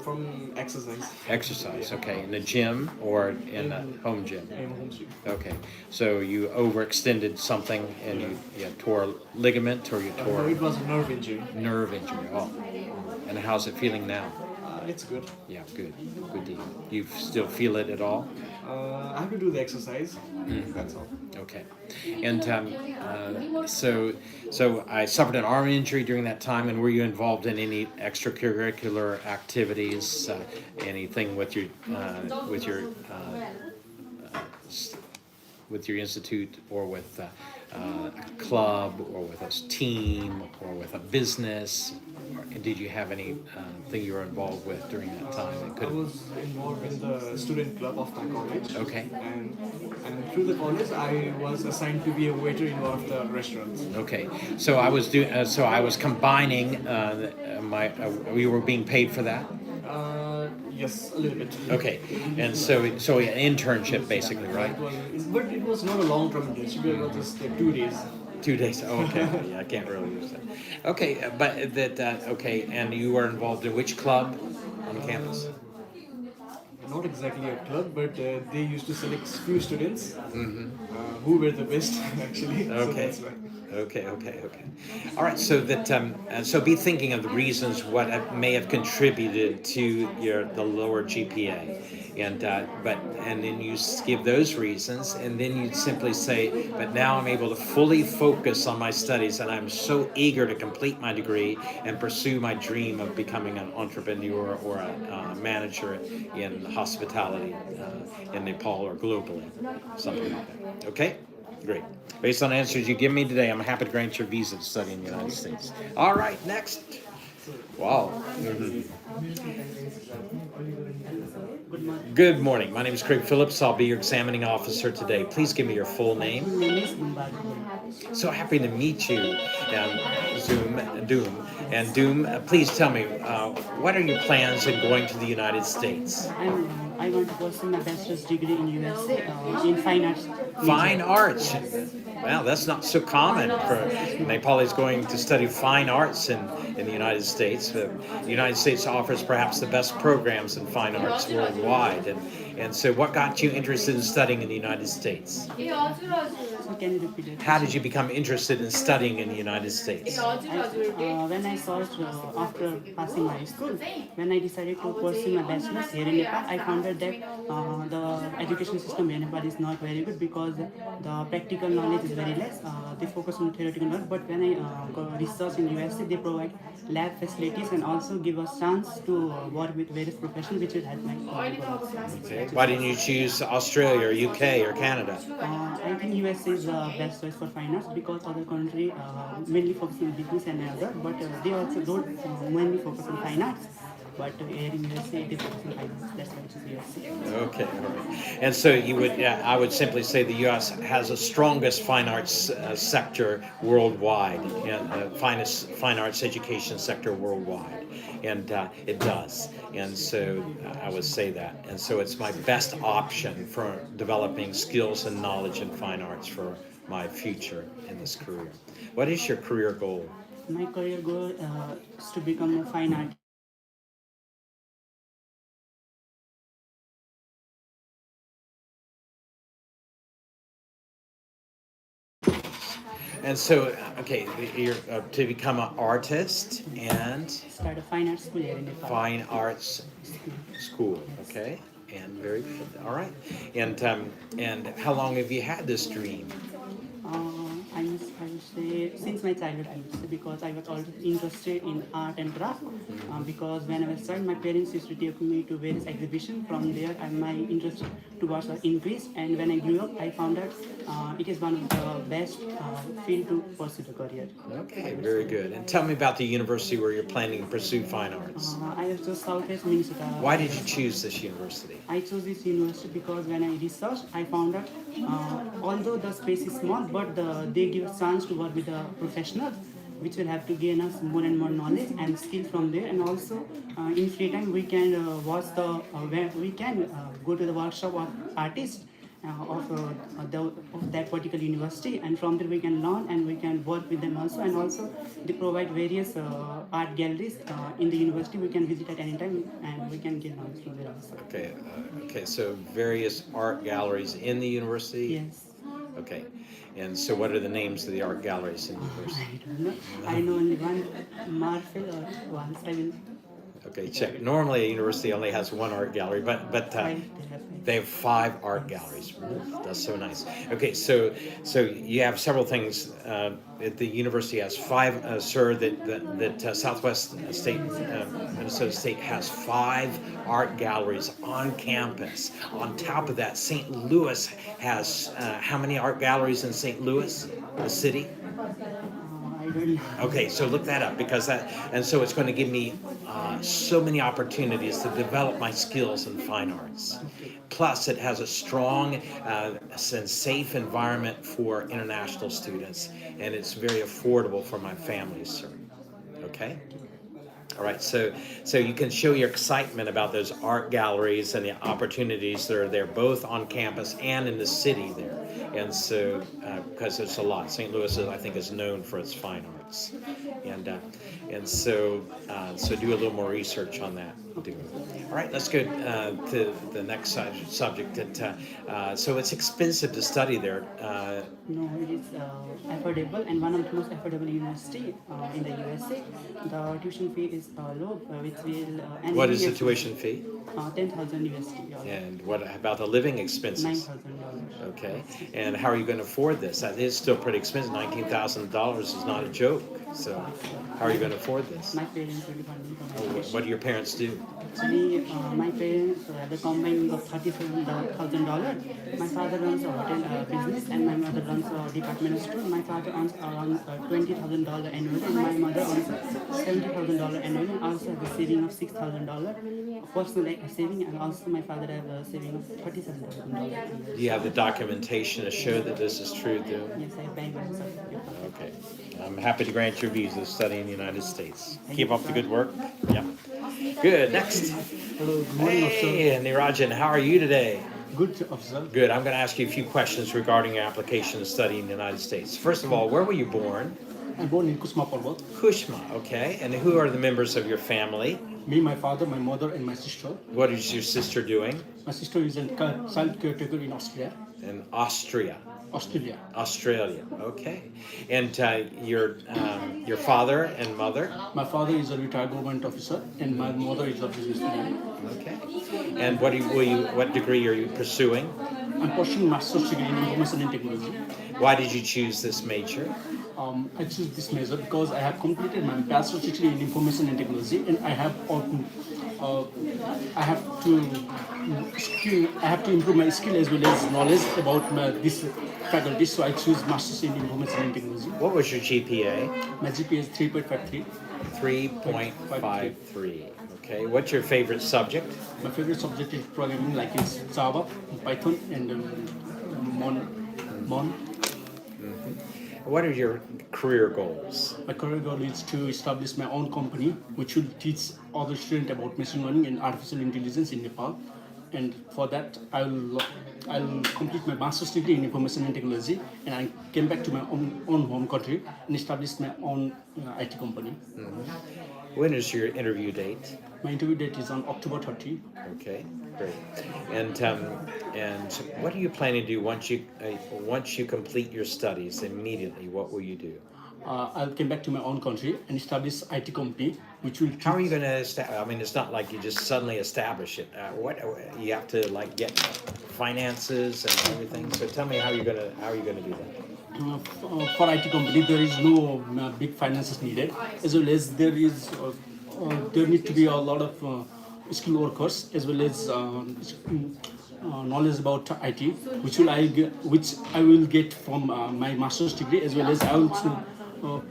From exercise. exercise? Okay, in the gym or in a home gym? In home street. Okay, so you overextended something and you tore a ligament or you No, tore it was a nerve injury. nerve injury. Oh, and how's it feeling now? It's good. Yeah, good. Good deal. You still feel it at all? I have to do the exercise. That's all. Okay. And so I suffered an arm injury during that time. And were you involved in any extracurricular activities? Anything with your with your institute or with a club or with a team or with a business? Did you have any thing you were involved with during that time? That I could was involved in the student club of my college. Okay. And through the college, I was assigned to be a waiter in one of the restaurants. Okay, so I was doing. So I was combining my. We were being paid for that. Yes, a little bit. Okay, and so an internship basically, right? But it was not a long-term internship. It was just 2 days. 2 days. Oh, okay. Yeah, I can't really use that. Okay, but okay, and you were involved in which club on campus? Not exactly a club, but they used to select few students who were the best actually. So Okay. that's why. Okay. All right. So that so be thinking of the reasons what may have contributed to the lower GPA, and and then you give those reasons, and then you simply say, but now I'm able to fully focus on my studies, and I'm so eager to complete my degree and pursue my dream of becoming an entrepreneur or a manager in hospitality in Nepal or globally, something like that. Okay. Great. Based on the answers you give me today, I'm happy to grant your visa to study in the United States. All right, next. Wow. Good morning. My name is Craig Phillips. I'll be your examining officer today. Please give me your full name. My name is Gumbad. So happy to meet you, Doom. And Doom, please tell me, what are your plans in going to the United States? I want to pursue my bachelor's degree in USA in fine arts. Fine arts. Wow, that's not so common for Nepalis going to study fine arts in the United States. The United States offers perhaps the best programs in fine arts worldwide. And so what got you interested in studying in the United States? So can you repeat it? How did you become interested in studying in the United States? When I searched after passing my school, when I decided to pursue my bachelor's here in Nepal, I found out that the education system in Nepal is not very good because the practical knowledge is very less. They focus on theoretical knowledge, but when I go research in USA, they provide lab facilities and also give us chance to work with various professions, which will help my Okay. Why didn't you choose Australia or UK or Canada? I think USA is the best choice for fine arts because other country mainly focus on business and other, but they also don't mainly focus on fine arts. But here in USA, they focus on fine arts. That's why I choose USA. Okay, all right. And so you would, I would simply say the U.S. has the strongest fine arts sector worldwide, and fine arts education sector worldwide, and it does. And so I would say that. And so it's my best option for developing skills and knowledge in fine arts for my future in this career. What is your career goal? My career goal is to become a fine artist. And so, okay, you're to become an artist and Start a fine arts school here in Nepal. fine arts school, okay? And very good. All right. And how long have you had this dream? I would say since my childhood, I would say, because I was always interested in art and craft. Because when I was child, my parents used to take me to various exhibitions. From there, my interest towards increased. And when I grew up, I found that it is one of the best field to pursue the career. Okay, very good. And tell me about the university where you're planning to pursue fine arts. I have chose Southwest Minnesota. Why did you choose this university? I chose this university because when I researched, I found that although the space is small, but they give us chance to work with the professionals, which will have to gain us more and more knowledge and skill from there. And also, in free time, we can watch we can go to the workshop of artists of that particular university, and from there we can learn and we can work with them also. And also, they provide various art galleries in the university. We can visit at any time and we can get knowledge from there also. Okay, so various art galleries in the university? Yes. Okay, and so what are the names of the art galleries in the university? I don't know. I know only one, Marfil or one, I will. Okay, check. Normally a university only has one art gallery, but they have 5 art galleries. That's so nice. Okay, so you have several things. The university has 5, sir. That Southwest State, Minnesota State has 5 art galleries on campus. On top of that, St. Louis has how many art galleries in St. Louis, the city? I don't know. Okay, so look that up because and so it's going to give me so many opportunities to develop my skills in fine arts. Plus, it has a strong and safe environment for international students, and it's very affordable for my family, sir. Okay? All right, so you can show your excitement about those art galleries and the opportunities that are there, both on campus and in the city there. and so because there's a lot. St. Louis, I think, is known for its fine arts, and so do a little more research on that. All right, let's go to the next subject. So it's expensive to study there. No, it is affordable and one of the most affordable university in the USA. The tuition fee is low, which will What is the tuition fee? 10,000 USD. And what about the living expenses? $9,000. Okay, and how are you going to afford this? That is still pretty expensive. $19,000 is not a joke. So, how are you going to afford this? My parents will be funding for my tuition. What do your parents do? Actually, my parents have a combined of $37,000. My father runs a hotel business and my mother runs a department store. My father earns around $20,000 annually and my mother earns $70,000 annually. I also have a saving of $6,000 personal saving, and also my father have a saving of $37,000. Do you have the documentation to show that this is true too? Yes, I have bank balance certificate. Okay. I'm happy to grant your visa to study in the United States. Keep up the good work. Yeah. Good. Next. Hello, good morning, Hey, Nirajan, how are you today? Good, officer. Good. I'm going to ask you a few questions regarding your application to study in the United States. First of all, where were you born? I'm born in Kusma Parbat. Kushma, okay. And who are the members of your family? Me, my father, my mother, and my sister. What is your sister doing? My sister is a child caretaker in Austria. In Austria. Australia. Australia, okay. And your father and mother? My father is a retired government officer, and my mother is a businesswoman. Okay. And what degree are you pursuing? I'm pursuing master's degree in information and technology. Why did you choose this major? I choose this major because I have completed my bachelor's degree in information and technology, and I have to improve my skill as well as knowledge about this faculty. So I choose master's in information and technology. What was your GPA? My GPA is 3.53. 3.53. Okay. What's your favorite subject? My favorite subject is programming, like it's Java, Python, and Mon. What are your career goals? My career goal is to establish my own company, which will teach other students about machine learning and artificial intelligence in Nepal. And for that, I'll complete my master's degree in information and technology, and I came back to my own home country and established my own IT company. When is your interview date? My interview date is on October 30. Okay, great. And what are you planning to do once you complete your studies immediately? What will you do? I'll come back to my own country and establish IT company, which will. How are you going to establish? I mean, it's not like you just suddenly establish it. What you have to get finances and everything. So tell me how are you going to do that? For IT company, there is no big finances needed, as well as there need to be a lot of skilled workers, as well as knowledge about IT, which I will get from my master's degree, as well as I will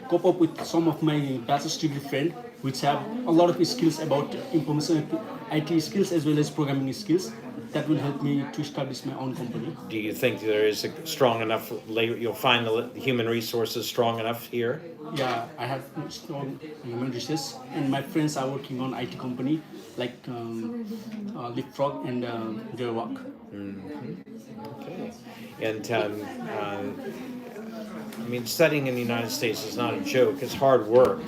cope up with some of my bachelor's degree friends, which have a lot of skills about information IT skills as well as programming skills. That will help me to establish my own company. Do you think there is a strong enough labor? You'll find the human resources strong enough here? Yeah, I have strong human resources, and my friends are working on IT company like Leapfrog and Gearwalk. Okay. And I mean, studying in the United States is not a joke. It's hard work,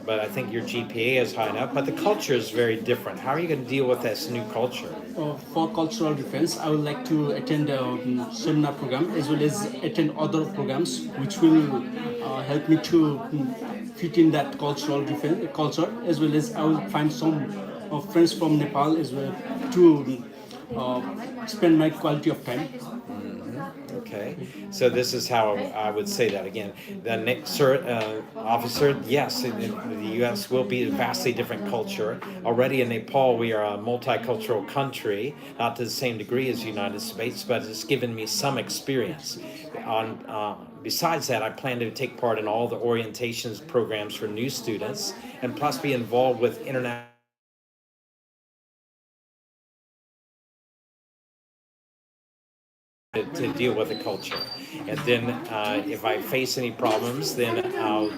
but I think your GPA is high enough. But the culture is very different. How are you going to deal with this new culture? For cultural defense, I would like to attend a seminar program as well as attend other programs which will help me to fit in that cultural defense culture, as well as I will find some friends from Nepal as well to spend my quality of time. Okay, so this is how I would say that again. The next officer, yes, in the U.S. will be a vastly different culture. Already in Nepal, we are a multicultural country, not to the same degree as the United States, but it's given me some experience. Besides that, I plan to take part in all the orientations programs for new students, and plus be involved with international to deal with the culture. And then if I face any problems, then I'll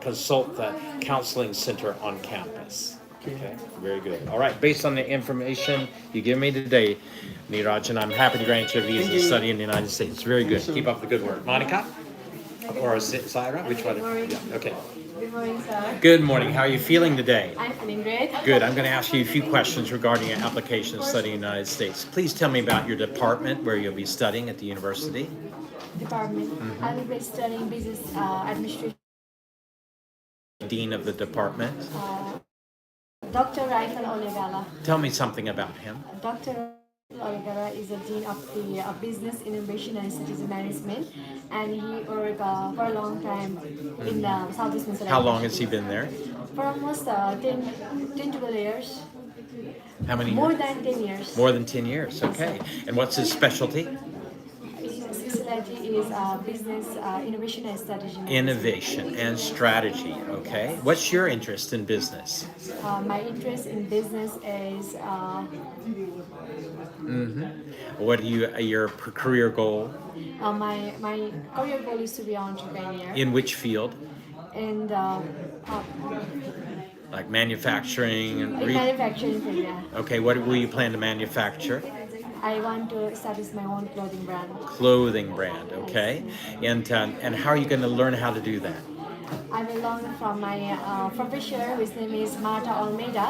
consult the counseling center on campus. Okay, very good. All right, based on the information you give me today, Neeraj, and I'm happy to grant you a visa to study in the United States. Very good. Keep up the good work. Monica? Or Syra? Which one? Yeah, okay. Good morning, sir. Good morning. How are you feeling today? I'm feeling great. Good. I'm going to ask you a few questions regarding your application to study in the United States. Please tell me about your department where you'll be studying at the university. Department. I will be studying business administration. Dean of the department. Dr. Raifal Olegala. Tell me something about him. Dr. Olegala is a dean of the Business Innovation and Citizen Management, and he worked for a long time in the Southeast Minnesota. How long has he been there? For almost 10 to 12 years. How many More years? than 10 years. More than 10 years. Okay. And what's his specialty? His specialty is business innovation and strategy. Innovation and strategy. Okay. What's your interest in business? My interest in business is What are your career goal? my career goal is to be an entrepreneur. In which field? And Like manufacturing and in manufacturing field, yeah. Okay, what will you plan to manufacture? I want to establish my own clothing brand. Clothing brand, okay. And how are you going to learn how to do that? I will learn from my professor, whose name is Marta Almeida,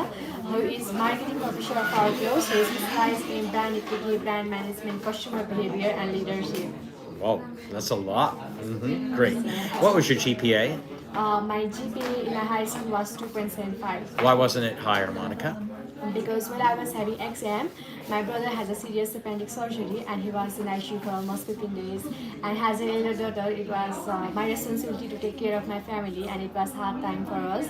who is marketing professor of our clothes. He is specialized in brand equity, brand management, customer behavior, and leadership. Wow, that's a lot. Great. What was your GPA? My GPA in my high school was 2.75. Why wasn't it higher, Monica? Because when I was having exam, my brother has a serious appendix surgery and he was in ICU for almost 15 days. And as an elder daughter, it was my responsibility to take care of my family, and it was hard time for us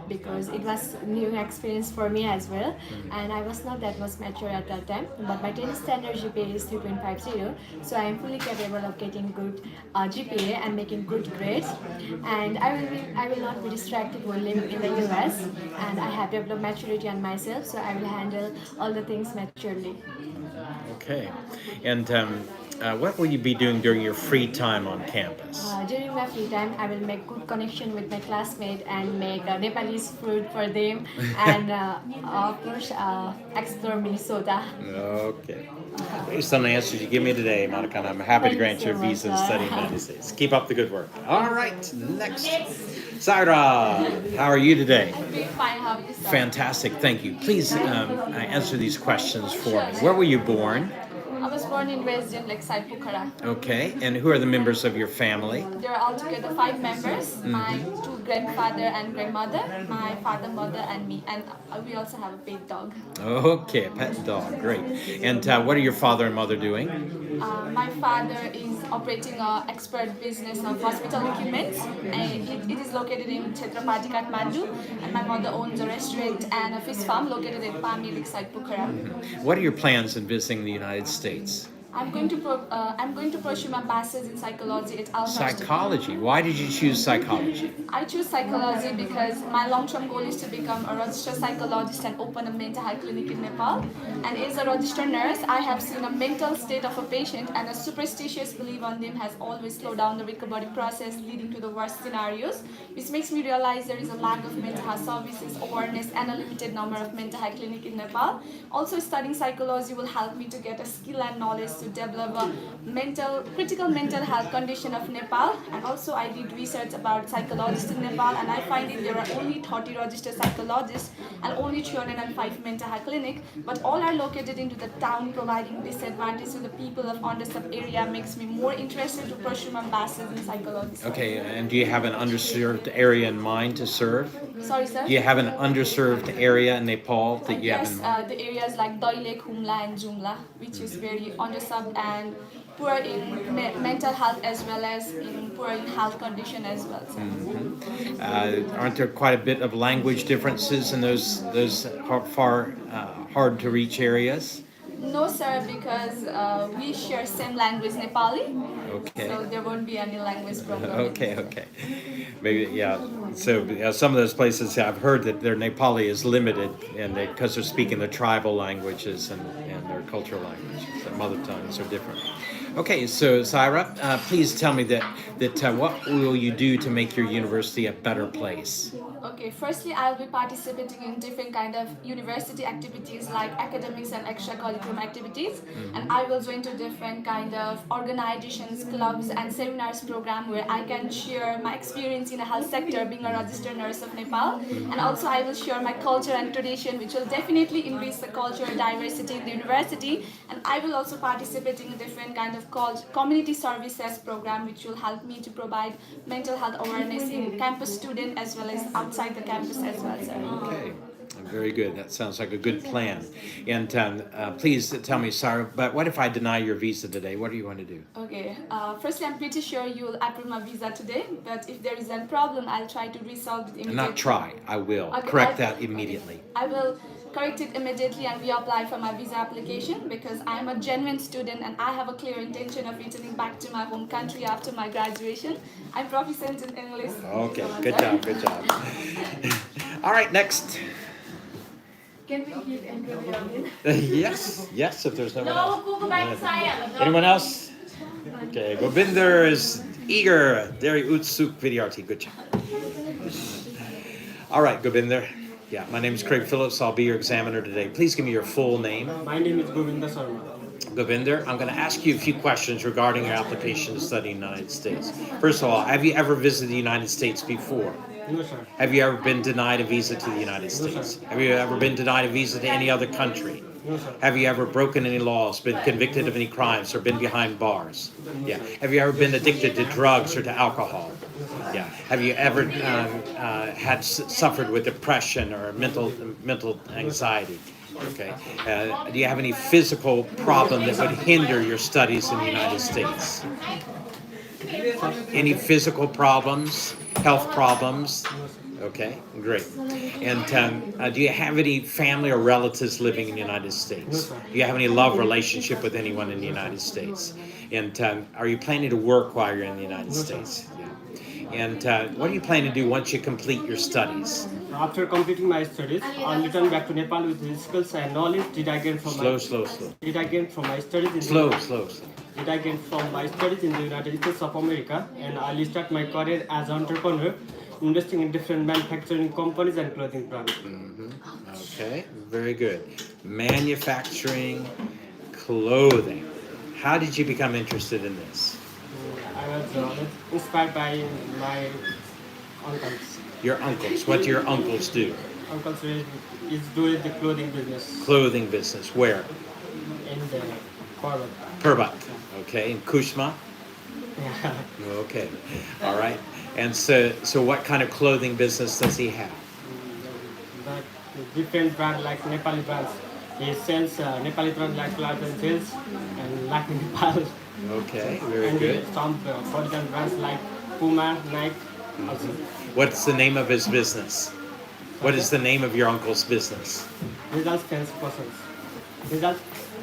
because it was new experience for me as well. And I was not that much mature at that time, but my 10th standard GPA is 3.50, so I am fully capable of getting good GPA and making good grades. And I will not be distracted while living in the US, and I have developed maturity on myself, so I will handle all the things maturely. Okay. And what will you be doing during your free time on campus? During my free time, I will make good connection with my classmates and make Nepalese food for them, and of course explore Minnesota. Okay. Based on the answers you give me today, Monica, I'm happy to grant you a visa to study in the United States. Keep up the good work. All right, next. Saira, how are you today? I'm doing fine. How are you, sir? Fantastic, thank you. Please answer these questions for me. Where were you born? I was born and raised in Lakeside, Pokhara. Okay, and who are the members of your family? There are altogether 5 members, my 2 grandfather and grandmother, my father, mother, and me. And we also have a pet dog. Okay, pet dog, great. And what are your father and mother doing? My father is operating an expert business of hospital equipment, and it is located in Chhatrapati, Kathmandu. And my mother owns a restaurant and a fish farm located in Pami, Lakeside, Pokhara. What are your plans in visiting the United States? I'm going to pursue my master's in psychology at Alhurst. Psychology. Why did you choose psychology? I choose psychology because my long-term goal is to become a registered psychologist and open a mental health clinic in Nepal. And as a registered nurse, I have seen a mental state of a patient, and a superstitious belief on them has always slowed down the recovery process, leading to the worst scenarios, which makes me realize there is a lack of mental health services, awareness, and a limited number of mental health clinics in Nepal. Also, studying psychology will help me to get a skill and knowledge to develop a critical mental health condition of Nepal. And also I did research about psychologists in Nepal, and I find that there are only 30 registered psychologists and only 305 mental health clinics, but all are located into the town, providing disadvantage to the people of underserved area. Makes me more interested to pursue my master's in psychology. Okay, and do you have an underserved area in mind to serve? Sorry, sir? Do you have an underserved area in Nepal that you have in mind? The areas like Dailek, Humla, and Jumla, which is very underserved and poor in mental health as well as poor in health condition as well. Aren't there quite a bit of language differences in those far hard to reach areas? No, sir, because we share same language, Nepali. Okay. So there won't be any language problem. Okay. Maybe, yeah. So some of those places, I've heard that their Nepali is limited, and because they're speaking the tribal languages and their cultural languages, their mother tongues are different. Okay, so Syra, please tell me that what will you do to make your university a better place? Okay, firstly, I'll be participating in different kind of university activities like academics and extracurricular activities, and I will join to different kind of organizations, clubs, and seminars program where I can share my experience in the health sector, being a registered nurse of Nepal, and also I will share my culture and tradition, which will definitely increase the cultural diversity in the university, and I will also participate in different kind of community services program, which will help me to provide mental health awareness in campus student as well as outside the campus as well, sir. Okay, very good. That sounds like a good plan. And please tell me, Sarah, but what if I deny your visa today? What do you want to do? Okay, firstly, I'm pretty sure you will approve my visa today, but if there is a problem, I'll try to resolve it immediately. Not try, I will. Okay, Correct that immediately. I will correct it immediately and reapply for my visa application because I'm a genuine student and I have a clear intention of returning back to my home country after my graduation. I'm proficient in English. Okay, good job, good job. All right, next. Can we give interview? Yes, yes, if there's no one else. Anyone else? Okay, Gobinder is eager. Very utsuk vidyarthi. Good job. All right, Gobinder. Yeah, my name is Craig Phillips. I'll be your examiner today. Please give me your full name. My name is Govinda Sharma. Govinder, I'm going to ask you a few questions regarding your application to study in the United States. First of all, have you ever visited the United States before? No, sir. Have you ever been denied a visa to the United States? Have you ever been denied a visa to any other country? No, sir. Have you ever broken any laws, been convicted of any crimes, or been behind bars? Yeah. Have you ever been addicted to drugs or to alcohol? Yeah. Have you ever suffered with depression or mental anxiety? Okay. Do you have any physical problem that would hinder your studies in the United States? Any physical problems, health problems? Okay, great. And do you have any family or relatives living in the United States? Do you have any love relationship with anyone in the United States? And are you planning to work while you're in the United States? Yeah. And what are you planning to do once you complete your studies? After completing my studies, I'll return back to Nepal with the skills and knowledge that I gained from Did I gain from my studies in Slow. Did I gain from my studies in the United States of America, and I'll start my career as an entrepreneur, investing in different manufacturing companies and clothing brands. Okay, very good. Manufacturing, clothing. How did you become interested in this? I was inspired by my uncles. Your uncles. What do your uncles do? Uncles is doing the clothing business Clothing business. Where? in the Korvat. Purbat. Okay, in Kushma. Yeah. Okay, all right. And so what kind of clothing business does he have? But different brand like Nepali brands. He sells Nepali brands like Cloud and Sales and like Nepal. Okay, very And good. some foreign brands like Puma, Nike. Also. What's the name of his business? What is the name of your uncle's business? Results Fence Process.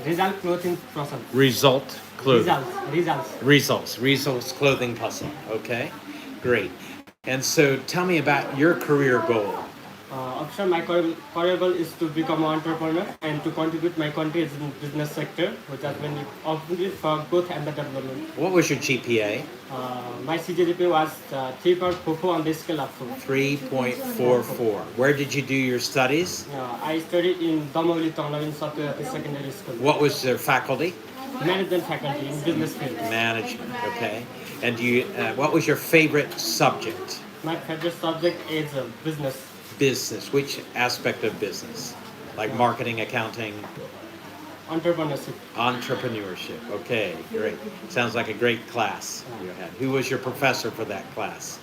Result Clothing Process. Result Clothing. Results. Clothing puzzle. Okay, great. And so tell me about your career goal. After my career goal is to become an entrepreneur and to contribute my country's business sector, which has been opportunity for growth and the development. What was your GPA? My CGPA was 3.44 on the scale of 4. 3.44. Where did you do your studies? I studied in Damoli Tonglawin Satya Secondary School. What was their faculty? Management faculty in business field. Management, okay. And what was your favorite subject? My favorite subject is business. Business. Which aspect of business? Like marketing, accounting? Entrepreneurship. Entrepreneurship. Okay, great. Sounds like a great class you had. Who was your professor for that class?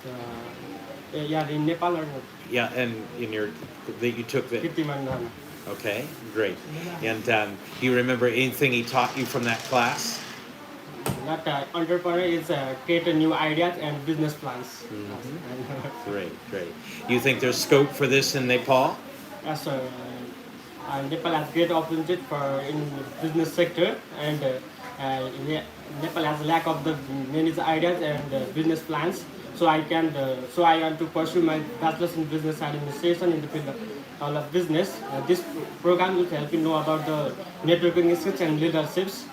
Yeah, in Nepal or Yeah, and that you took the. Kirtiman. Okay, great. And do you remember anything he taught you from that class? Not entrepreneur is create a new ideas and business plans. Great. You think there's scope for this in Nepal? Yes, Nepal has great opportunity for in business sector, and Nepal has lack of the many ideas and business plans. So I want to pursue my bachelor's in business administration in the field of business. This program will help you know about the networking skills and leaderships.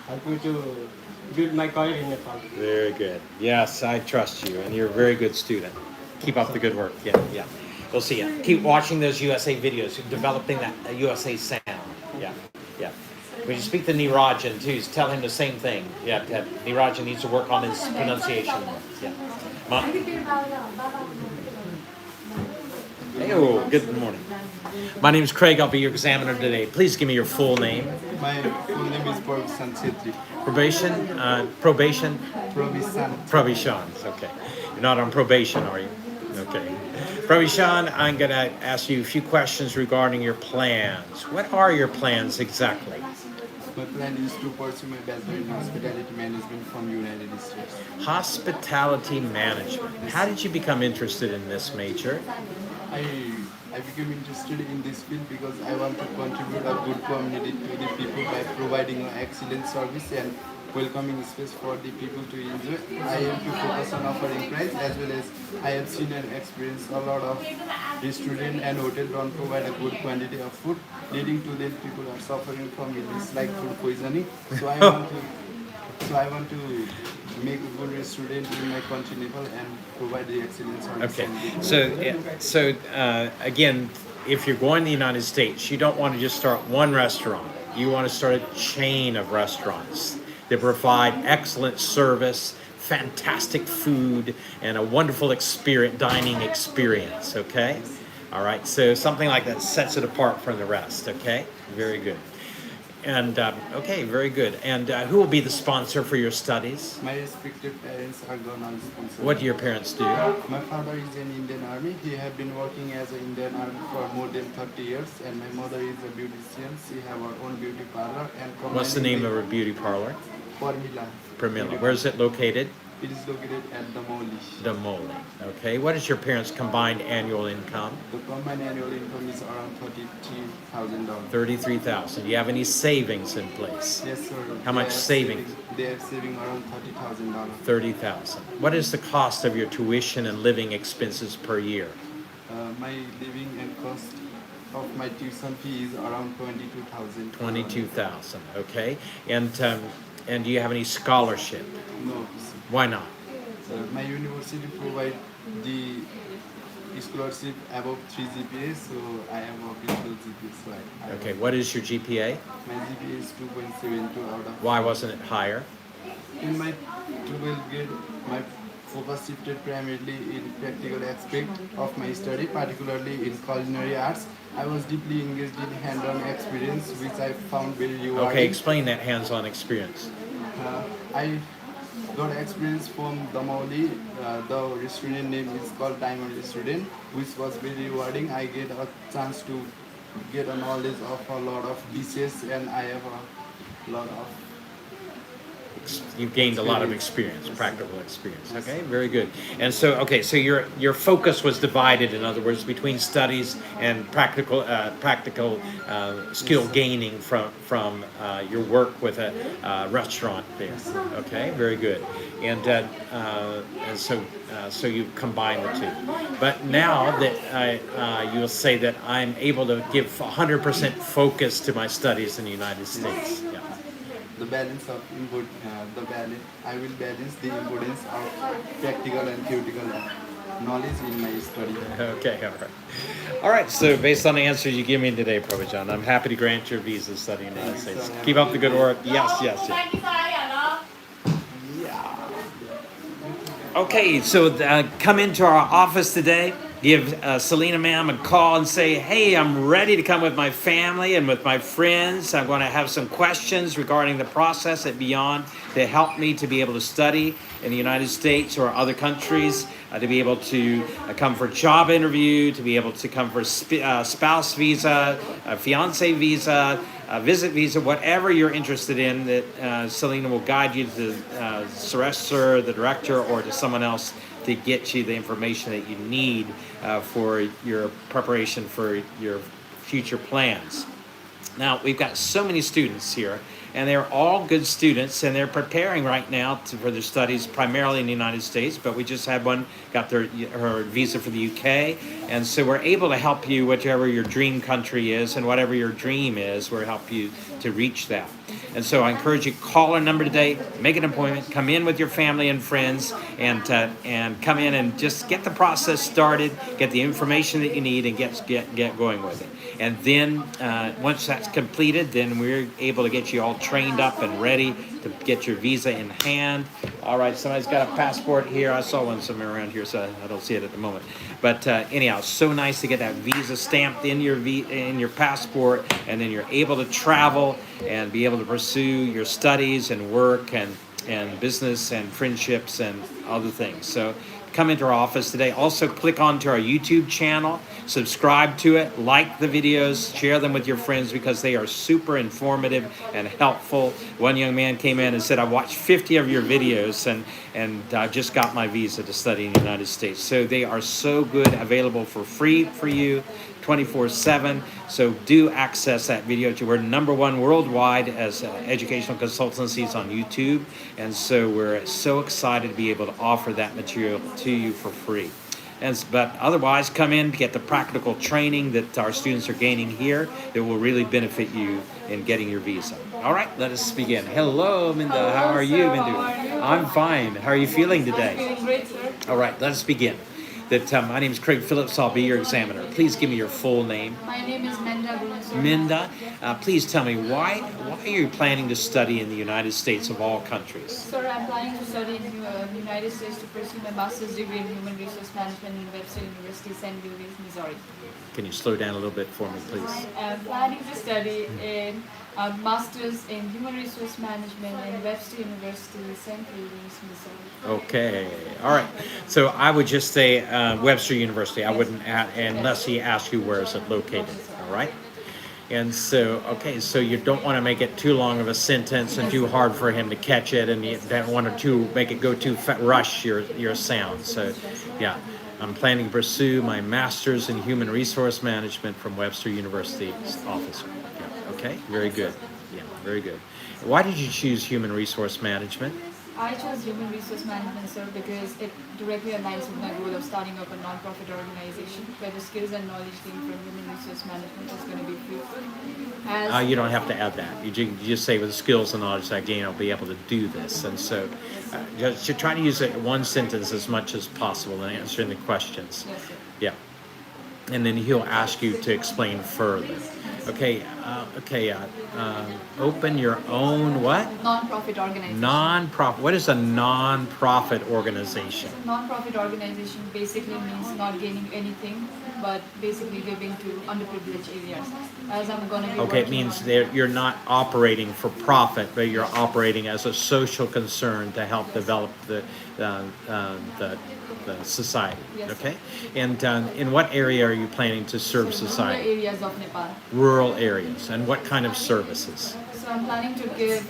help me to build my career in Nepal. Very good. Yes, I trust you, and you're a very good student. Keep up the good work. Yeah, yeah. We'll see you. Keep watching those USA videos. You're developing that USA sound. Yeah, yeah. When you speak to Nirajan too, tell him the same thing. Yeah, that Nirajan needs to work on his pronunciation. Yeah. Hey, oh, good morning. My name is Craig. I'll be your examiner today. Please give me your full name. My full name is Provisan Chetri. Probation? Provisan. Provision. Okay. You're not on probation, are you? Okay. Provision, I'm going to ask you a few questions regarding your plans. What are your plans exactly? My plan is to pursue my bachelor in hospitality management from United States. Hospitality management. How did you become interested in this major? I became interested in this field because I want to contribute a good community to the people by providing an excellent service and welcoming space for the people to enjoy. I aim to focus on offering price as well as I have seen and experienced a lot of restaurants and hotels don't provide a good quantity of food, leading to them people are suffering from illness like food poisoning. So I want to make a good restaurant in my country Nepal and provide the excellent service. Okay, again, if you're going to the United States, you don't want to just start one restaurant. You want to start a chain of restaurants that provide excellent service, fantastic food, and a wonderful dining experience, okay? All right, so something like that sets it apart from the rest, okay? Very good. And, okay, very good. And who will be the sponsor for your studies? My respective parents are gonna sponsor. What do your parents do? My father is in Indian Army. He have been working as an Indian Army for more than 30 years. And my mother is a beautician. She have her own beauty parlor. And What's the name of her beauty parlor? Parmila. Pramila. Where is it located? It is located at the Moli. The Mole. Okay. What is your parents' combined annual income? The combined annual income is around $33,000. 33,000. Do you have any savings in place? Yes, sir. How much savings? They are saving around $30,000. 30,000. What is the cost of your tuition and living expenses per year? My living and cost of my tuition fee is around 22,000. 22,000. Okay. And do you have any scholarship? No. Why not? My university provide the scholarship above 3 GPA, so I am a bit low GPA. So Okay. What is your GPA? My GPA is 2.72 out of. Why wasn't it higher? In my 12th grade, my focus shifted primarily in practical aspect of my study, particularly in culinary arts. I was deeply engaged in hand-on experience, which I found very rewarding. Okay, explain that hands-on experience. I got experience from the Mauli. The restaurant name is called Diamond Restaurant, which was very rewarding. I get a chance to get a knowledge of a lot of dishes, and I have a lot of. You've gained a lot of experience, practical experience. Okay, very good. And so, okay, so your focus was divided, in other words, between studies and practical skill gaining from your work with a restaurant there. Okay, very good. And so you combine the two. But now that you'll say that I'm able to give 100% focus to my studies in the United States. Yeah. The balance of input, I will balance the importance of practical and theoretical knowledge in my study. Okay, all right. All right, so based on the answers you give me today, Prabhajan, I'm happy to grant your visa to study in the United States. Keep up the good work. Yes, yes, yes. Yeah. Okay, so come into our office today. Give Selena ma'am a call and say, hey, I'm ready to come with my family and with my friends. I'm going to have some questions regarding the process at Beyond to help me to be able to study in the United States or other countries, to be able to come for a job interview, to be able to come for a spouse visa, a fiance visa, a visit visa, whatever you're interested in, that Selena will guide you to Suresh sir, the director, or to someone else to get you the information that you need for your preparation for your future plans. Now, we've got so many students here, and they're all good students, and they're preparing right now for their studies primarily in the United States, but we just had one, got her visa for the UK, and so we're able to help you whichever your dream country is, and whatever your dream is, we'll help you to reach that. And so I encourage you, call our number today, make an appointment, come in with your family and friends, and come in and just get the process started, get the information that you need, and get going with it. And then once that's completed, then we're able to get you all trained up and ready to get your visa in hand. All right, somebody's got a passport here. I saw one somewhere around here, so I don't see it at the moment. But anyhow, it's so nice to get that visa stamped in your passport, and then you're able to travel and be able to pursue your studies and work and business and friendships and other things. So come into our office today. Also click onto our YouTube channel, subscribe to it, like the videos, share them with your friends because they are super informative and helpful. One young man came in and said, I watched 50 of your videos and I just got my visa to study in the United States. So they are so good, available for free for you 24/7. So do access that video. We're #1 worldwide as educational consultancies on YouTube. And so we're so excited to be able to offer that material to you for free. But otherwise, come in to get the practical training that our students are gaining here that will really benefit you in getting your visa. All right, let us begin. Hello, Minda. How are you, Mindu? How are you? I'm fine. How are you feeling today? Feeling great, sir. All right, let us begin. My name is Craig Phillips. I'll be your examiner. Please give me your full name. My name is Menda Guru, sir. Minda, please tell me why are you planning to study in the United States of all countries? Sir, I'm planning to study in the United States to pursue my master's degree in human resource management in Webster University, St. Louis, Missouri. Can you slow down a little bit for me, please? I am planning to study in a master's in human resource management in Webster University, St. Louis, Missouri. Okay, all right. So I would just say Webster University. I wouldn't add, unless he asked you where is it located, all right? And so, okay, so you don't want to make it too long of a sentence and too hard for him to catch it, and you don't want to make it go too rush your sound. So, yeah, I'm planning to pursue my master's in human resource management from Webster University officer. Yeah, okay, very good. Yeah, very good. Why did you choose human resource management? I chose human resource management, sir, because it directly aligns with my goal of starting up a non-profit organization where the skills and knowledge gained from human resource management is going to be fruitful. You don't have to add that. You just say with the skills and knowledge I gain, I'll be able to do this. And so just try to use it in one sentence as much as possible in answering the questions. Yes, sir. Yeah. And then he'll ask you to explain further. Okay, open your own what? Non-profit organization. Non-profit. What is a non-profit organization? Non-profit organization basically means not gaining anything, but basically giving to underprivileged areas. As I'm going to be Okay, it means you're not operating for profit, but you're operating as a social concern to help develop the society. Yes, okay, and in what area are you planning to serve rural society? areas of Nepal. Rural areas, and what kind of services? So I'm planning to give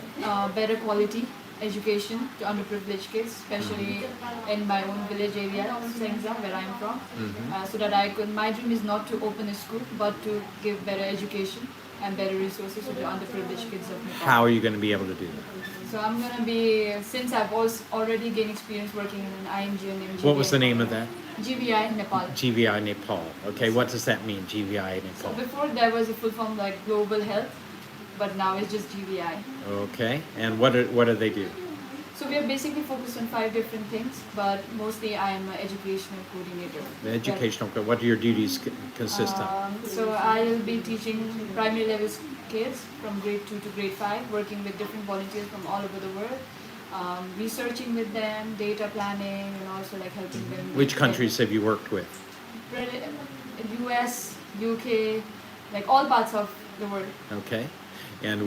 better quality education to underprivileged kids, especially in my own village area of Sengza, where I'm from, so that my dream is not to open a school, but to give better education and better resources to the underprivileged kids of Nepal. How are you going to be able to do that? So I'm going to be, since I've already gained experience working in an INGO named GVI. What was the name of that? GVI Nepal. GVI Nepal. Okay, what does that mean, GVI So Nepal? before there was a full form like Global Health, but now it's just GVI. Okay, and what do they do? So we are basically focused on 5 different things, but mostly I am an educational coordinator. The educational, what do your duties consist of? So I will be teaching primary level kids from grade 2 to grade 5, working with different volunteers from all over the world, researching with them, data planning, and also like helping them. Which countries have you worked with? US, UK, like all parts of the world. Okay, and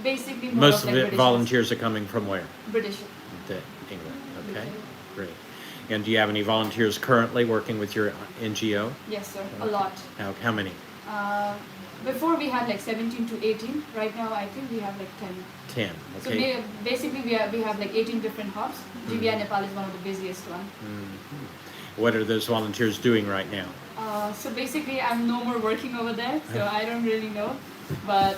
Basically most of like the British volunteers are coming from where? British. England. Okay, great. And do you have any volunteers currently working with your NGO? Yes, sir. A lot. How many? Before we had like 17 to 18. Right now, I think we have like 10. 10. So Okay. basically, we have like 18 different hubs. GVI Nepal is one of the busiest one. What are those volunteers doing right now? So basically, I'm no more working over there, so I don't really know. But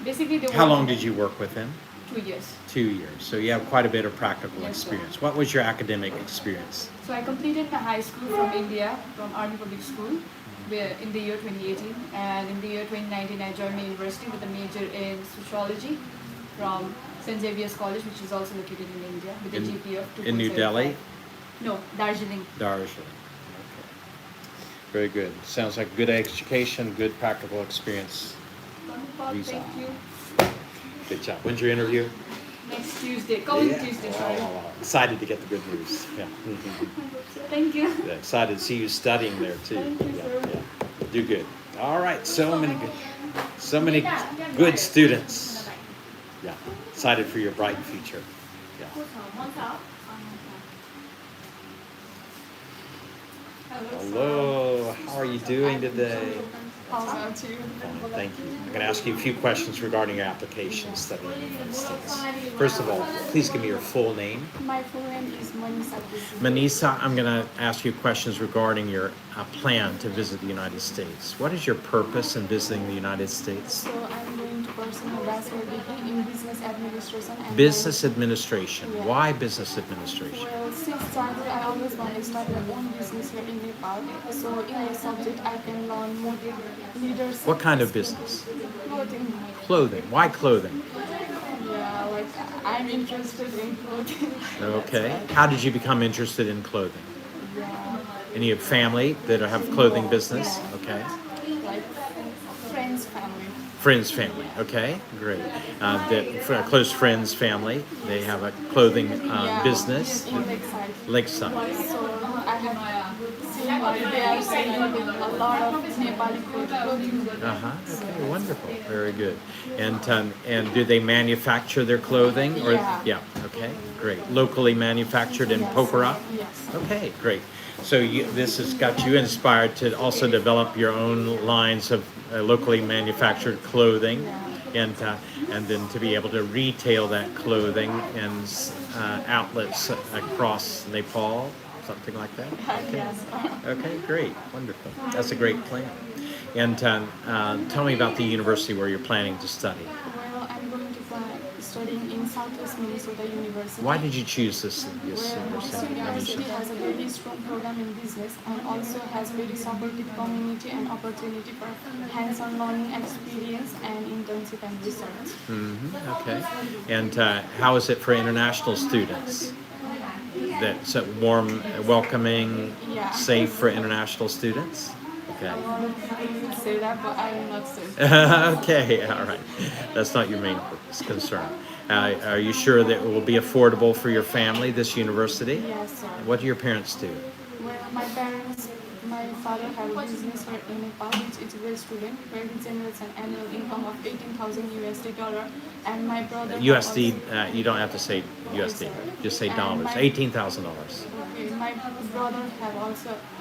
basically, How long did you work with them? 2 years. 2 years. So you have quite a bit of practical Yes, sir. experience. What was your academic experience? So I completed my high school from India, from Army Public School. in the year 2018, and in the year 2019 I joined my university with a major in sociology from St. Xavier's College, which is also located in India, with a GPA of 2.75. In New Delhi? No, Darjeeling. Darjeeling. Okay. Very good. Sounds like good education, good practical experience. Visa. Thank you. Good job. When's your interview? Next Tuesday, coming Tuesday, sorry. Oh, excited to get the good news. Yeah. Thank you. Yeah, excited to see you studying there too. Thank you, Yeah, sir. yeah. Do good. All right. So many good students. Yeah. Excited for your bright future. Yeah. Hello. How are you doing today? How about you? Thank you. I'm going to ask you a few questions regarding your application study in the United States. First of all, please give me your full name. My full name is Manisa. Manisa, I'm going to ask you questions regarding your plan to visit the United States. What is your purpose in visiting the United States? So I'm going to pursue my bachelor degree in business administration. And Business administration. Yeah. Why business administration? Well, since childhood, I always wanted to start my own business here in Nepal. So in this subject, I can learn more leadership. What kind of business? Clothing. Clothing. Why clothing? Yeah, like I'm interested in clothing. Okay. How did you become interested in clothing? Yeah, Any of family that have clothing business? Okay. like friends, family. Friends, family. Okay, great. For a close friends, family. They have a clothing Yeah, business. in Lakeside. Lakeside. So I have seen like they are selling a lot of Nepali clothing. Okay, wonderful. Very good. And do they manufacture their clothing? Or Yeah. Okay, great. Locally manufactured in Yes. Pokhara? Yes. Okay, great. So this has got you inspired to also develop your own lines of locally manufactured clothing, and then to be able to retail that clothing in outlets across Nepal, something like that. Yes. Okay, great, wonderful. That's a great plan. And tell me about the university where you're planning to study. Well, I'm going to studying in Southwest Minnesota University. Why did you choose this Well, this university? university has a very strong program in business and also has very supportive community and opportunity for hands-on learning experience and internship and research. Okay. And how is it for international students? That's warm, welcoming, Yeah. safe for international students? Okay. I would say that, but I will not say. Okay, all right. That's not your main concern. Are you sure that it will be affordable for your family, this university? Yes, sir. What do your parents do? Well, my father has a business here in Nepal, which is a student, where he generates an annual income of 18,000 USD dollar, and my brother. USD, you don't have to say USD, just say dollars. $18,000. Okay, my brother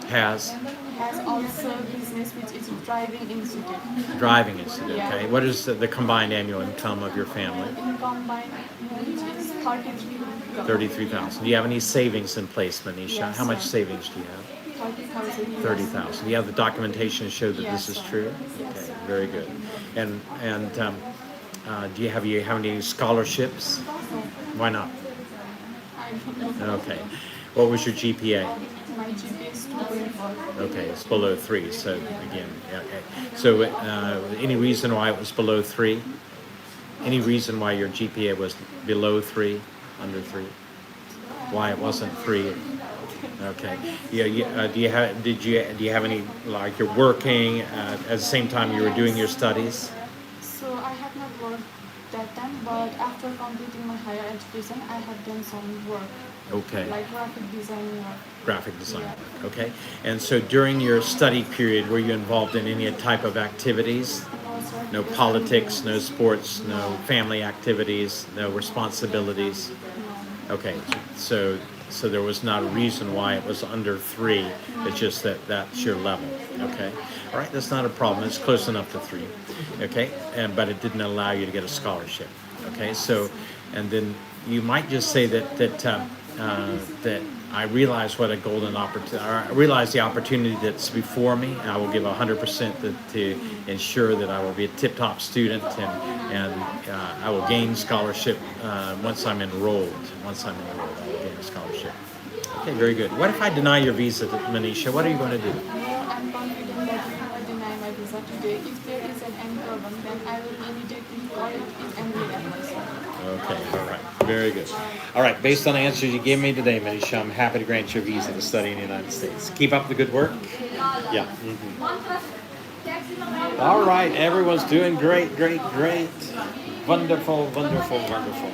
Has has also a business which is driving institute. driving institute. Yeah. Okay. What is the combined annual income of your family? In combined, which is 33. 33,000. Do you have any savings in place, Manisha? Yes, How much sir. savings do you have? 30,000. 30,000. Do you have the documentation to show that Yes, this is sir. true? Yes, Okay, sir. very good. And do you have any scholarships? Why not? I don't know. Okay. What was your GPA? My GPA is 2.4. Okay, it's below 3. So again, yeah, okay. So any reason why it was below 3? Any reason why your GPA was below 3, under 3? Why it wasn't 3? Okay. Yeah. Do you have any, like, you're working at the same time you were doing your studies? So I have not worked that time, but after completing my higher education, I have done some work, Okay. like graphic design work. Graphic design. Yeah. Okay. And so during your study period, were you involved in any type of activities? No, sir, No because politics, I'm no sports, no family activities, no responsibilities? no. Okay, so there was not a reason why it was under 3. It's just that that's your level. Okay, all right, that's not a problem. It's close enough to 3. Okay, but it didn't allow you to get a scholarship. Okay, so and then you might just say that I realize what a golden opportunity. I realize the opportunity that's before me. I will give 100% to ensure that I will be a tip-top student and I will gain scholarship once I'm enrolled. Once I'm enrolled, I will gain a scholarship. Okay, very good. What if I deny your visa, Manisha? What are you going to do? Well, I'm confident that certificate. If there is an anchor one, then I will immediately call it in MBA advisor. Okay, all right, very good. All right, based on the answers you gave me today, Manisha, I'm happy to grant you a visa to study in the United States. Keep up the good work. Yeah. All right, everyone's doing great, great, great. Wonderful, wonderful, wonderful.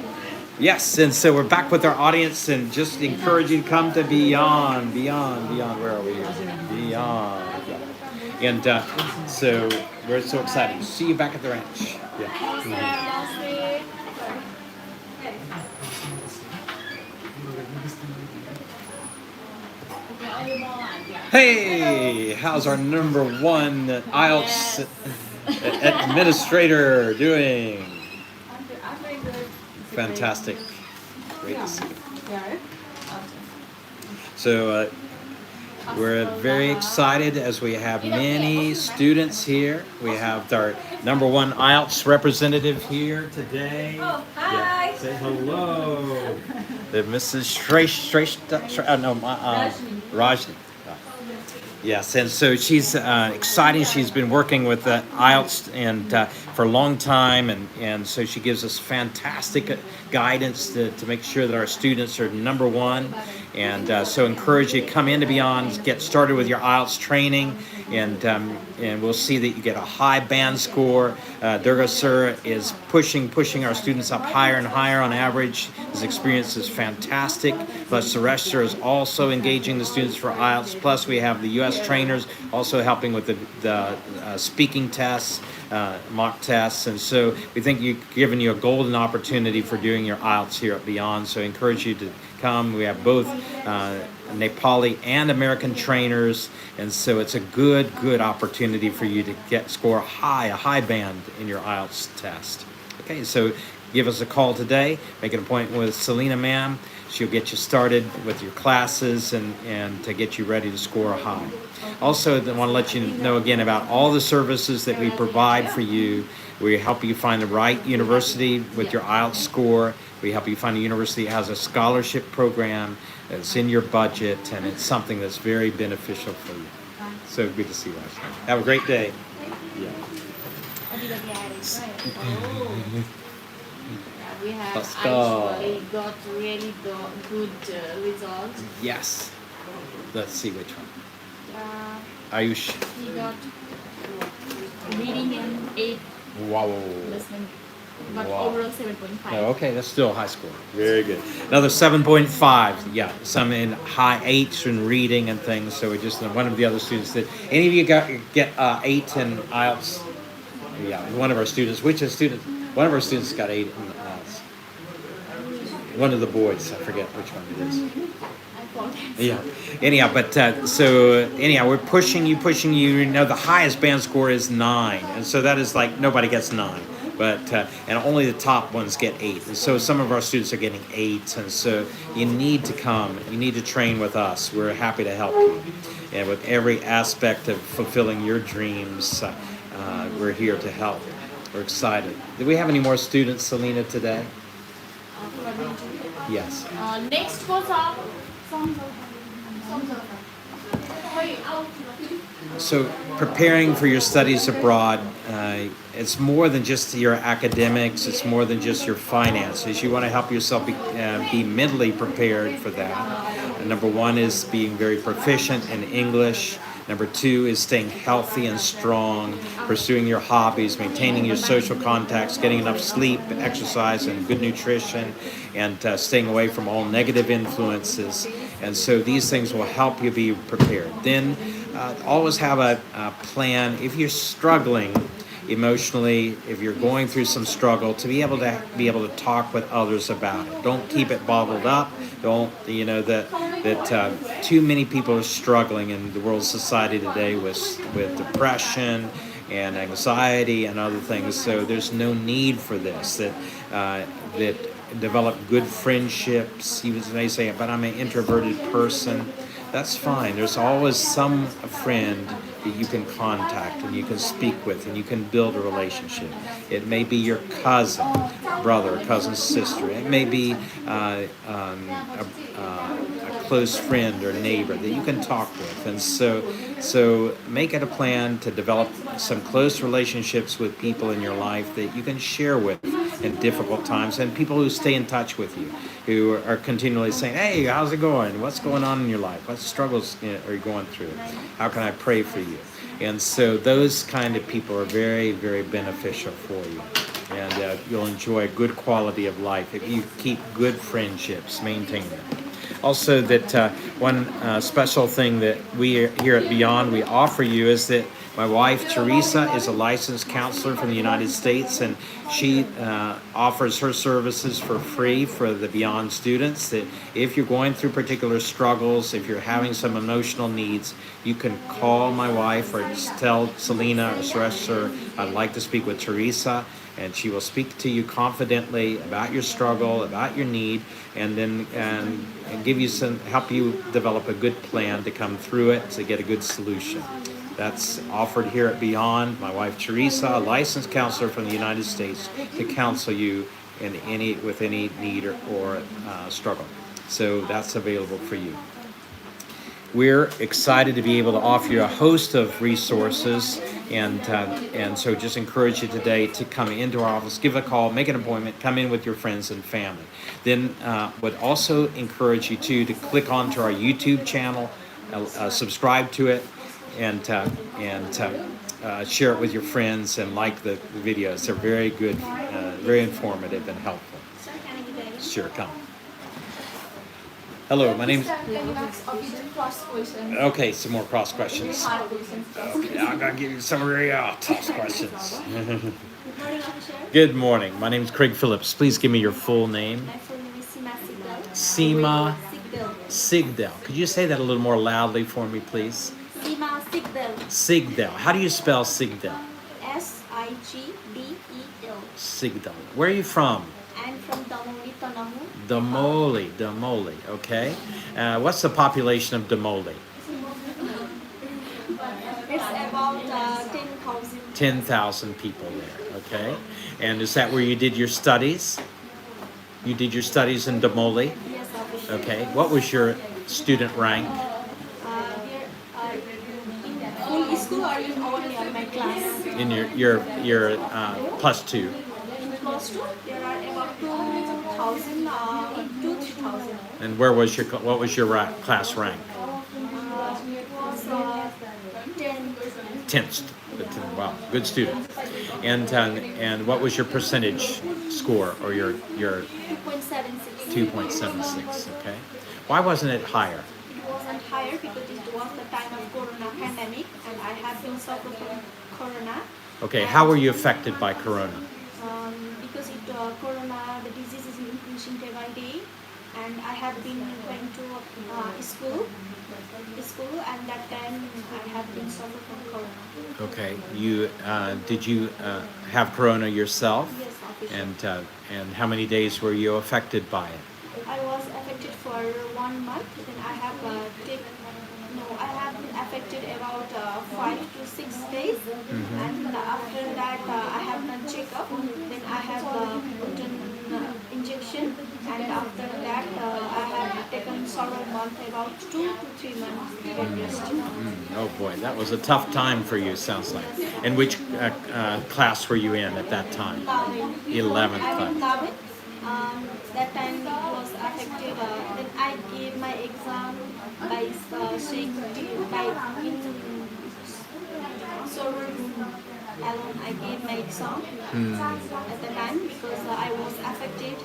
Yes, and so we're back with our audience and just encouraging come to beyond. Where are we here? Beyond. And so we're so excited to see you back at the ranch. Yeah. Hey, how's our number one IELTS administrator doing? Fantastic. Great to see you. So we're very excited as we have many students here. We have our number one IELTS representative here today. Oh, hi. Yeah, say hello. The Mrs. Rajni. Yes, and so she's exciting. She's been working with IELTS and for a long time, and so she gives us fantastic guidance to make sure that our students are number one. And so encourage you to come into Beyond, get started with your IELTS training, and we'll see that you get a high band score. Durga Sir is pushing our students up higher and higher on average. His experience is fantastic. Plus Suresh Sir is also engaging the students for IELTS. Plus we have the U.S. trainers also helping with the speaking tests, mock tests, and so we think you've given you a golden opportunity for doing your IELTS here at Beyond. So I encourage you to come. We have both Nepali and American trainers, and so it's a good opportunity for you to score a high band in your IELTS test. Okay, so give us a call today. Make an appointment with Selena, ma'am. She'll get you started with your classes and to get you ready to score a high. Also, I want to let you know again about all the services that we provide for you. We help you find the right university with your IELTS score. We help you find a university that has a scholarship program that's in your budget, and it's something that's very beneficial for you. So good to see you. Have a great day. Yeah. We have Let's go. actually got really good results. Yes. Let's see which one. Ayush. He got reading in 8, Wow. listening, but Wow. overall 7.5. Oh, okay, that's still a high score. Very good. Another 7.5. Yeah, some in high 8s in reading and things. So we just one of the other students that any of you get 8 in IELTS? Yeah, one of our students. Which is student? One of our students got 8 in IELTS. One of the boys. I forget which one it is. Yeah. Anyhow, but we're pushing you. You know, the highest band score is 9, and so that is like nobody gets 9, but and only the top ones get 8. And so some of our students are getting 8, and so you need to come. You need to train with us. We're happy to help you, and with every aspect of fulfilling your dreams, we're here to help. We're excited. Do we have any more students, Selena, today? Yes. Next goes up. So preparing for your studies abroad, it's more than just your academics, it's more than just your finances. You want to help yourself be mentally prepared for that. And number one is being very proficient in English. Number two is staying healthy and strong, pursuing your hobbies, maintaining your social contacts, getting enough sleep, exercise, and good nutrition, and staying away from all negative influences. And so these things will help you be prepared. Then always have a plan. If you're struggling emotionally, if you're going through some struggle, to be able to talk with others about it. Don't keep it bottled up. Don't, you know, that too many people are struggling in the world society today with depression and anxiety and other things. So there's no need for this. That develop good friendships. You may say, but I'm an introverted person. That's fine. There's always some friend that you can contact and you can speak with and you can build a relationship. It may be your cousin, brother, cousin, sister. It may be a close friend or neighbor that you can talk with. And so make it a plan to develop some close relationships with people in your life that you can share with in difficult times, and people who stay in touch with you, who are continually saying, hey, how's it going? What's going on in your life? What struggles are you going through? How can I pray for you? And so those kind of people are very, very beneficial for you. And you'll enjoy a good quality of life if you keep good friendships, maintain them. Also, that one special thing that we here at Beyond we offer you is that my wife Teresa is a licensed counselor from the United States, and she offers her services for free for the Beyond students. That if you're going through particular struggles, if you're having some emotional needs, you can call my wife or tell Selena or Suresh, sir, I'd like to speak with Teresa. And she will speak to you confidently about your struggle, about your need, and then and give you help you develop a good plan to come through it to get a good solution. That's offered here at Beyond. My wife Teresa, a licensed counselor from the United States, to counsel you with any need or struggle. So that's available for you. We're excited to be able to offer you a host of resources, and so just encourage you today to come into our office, give a call, make an appointment, come in with your friends and family. Then would also encourage you to click onto our YouTube channel, subscribe to it, and share it with your friends and like the videos. They're very good, very informative and helpful. Sure, come. Hello, my name's... Okay, some more cross questions. Okay, I'm going to give you some very tough questions. Good morning. My name's Craig Phillips. Please give me your full name. My full name is Seema Sigdel. Could you say that a little more loudly for me, please? Seema Sigdel. Sigdel. How do you spell Sigdel? Sigdel. Sigdel. Where are you from? I'm from Damoli, Tanahu. Damoli. Okay. What's the population of Damoli? It's about 10,000. 10,000 people there. Okay. And is that where you did your studies? You did your studies in Damoli? Yes, officially. Okay. What was your student rank? In school or in only on my class? In your plus two. In plus two, there are about 2,000 to 3,000. And what was your class rank? It was 10. 10th. Wow, good student. And what was your percentage score or your 2.76. 2.76? Okay. Why wasn't it higher? It wasn't higher because it was the time of Corona pandemic, and I have been suffering from Corona. Okay. How were you affected by Corona? Because Corona, the disease is increasing day by day, and I have been going to school, and that time I have been suffering from Corona. Okay. Did you have Corona yourself? Yes, officially. And how many days were you affected by it? I was affected for 1 month. Then I have I have been affected about 5 to 6 days, and after that I have done checkup. Then I have put an injection, and after that I have taken several months, about 2 to 3 months bed rest. Oh boy, that was a tough time for you. Sounds like. And which class were you in at that time? 11th I'm in class. 11th. That time it was affected. Then I gave my exam by saying in server room alone. I gave my exam at the time because I was affected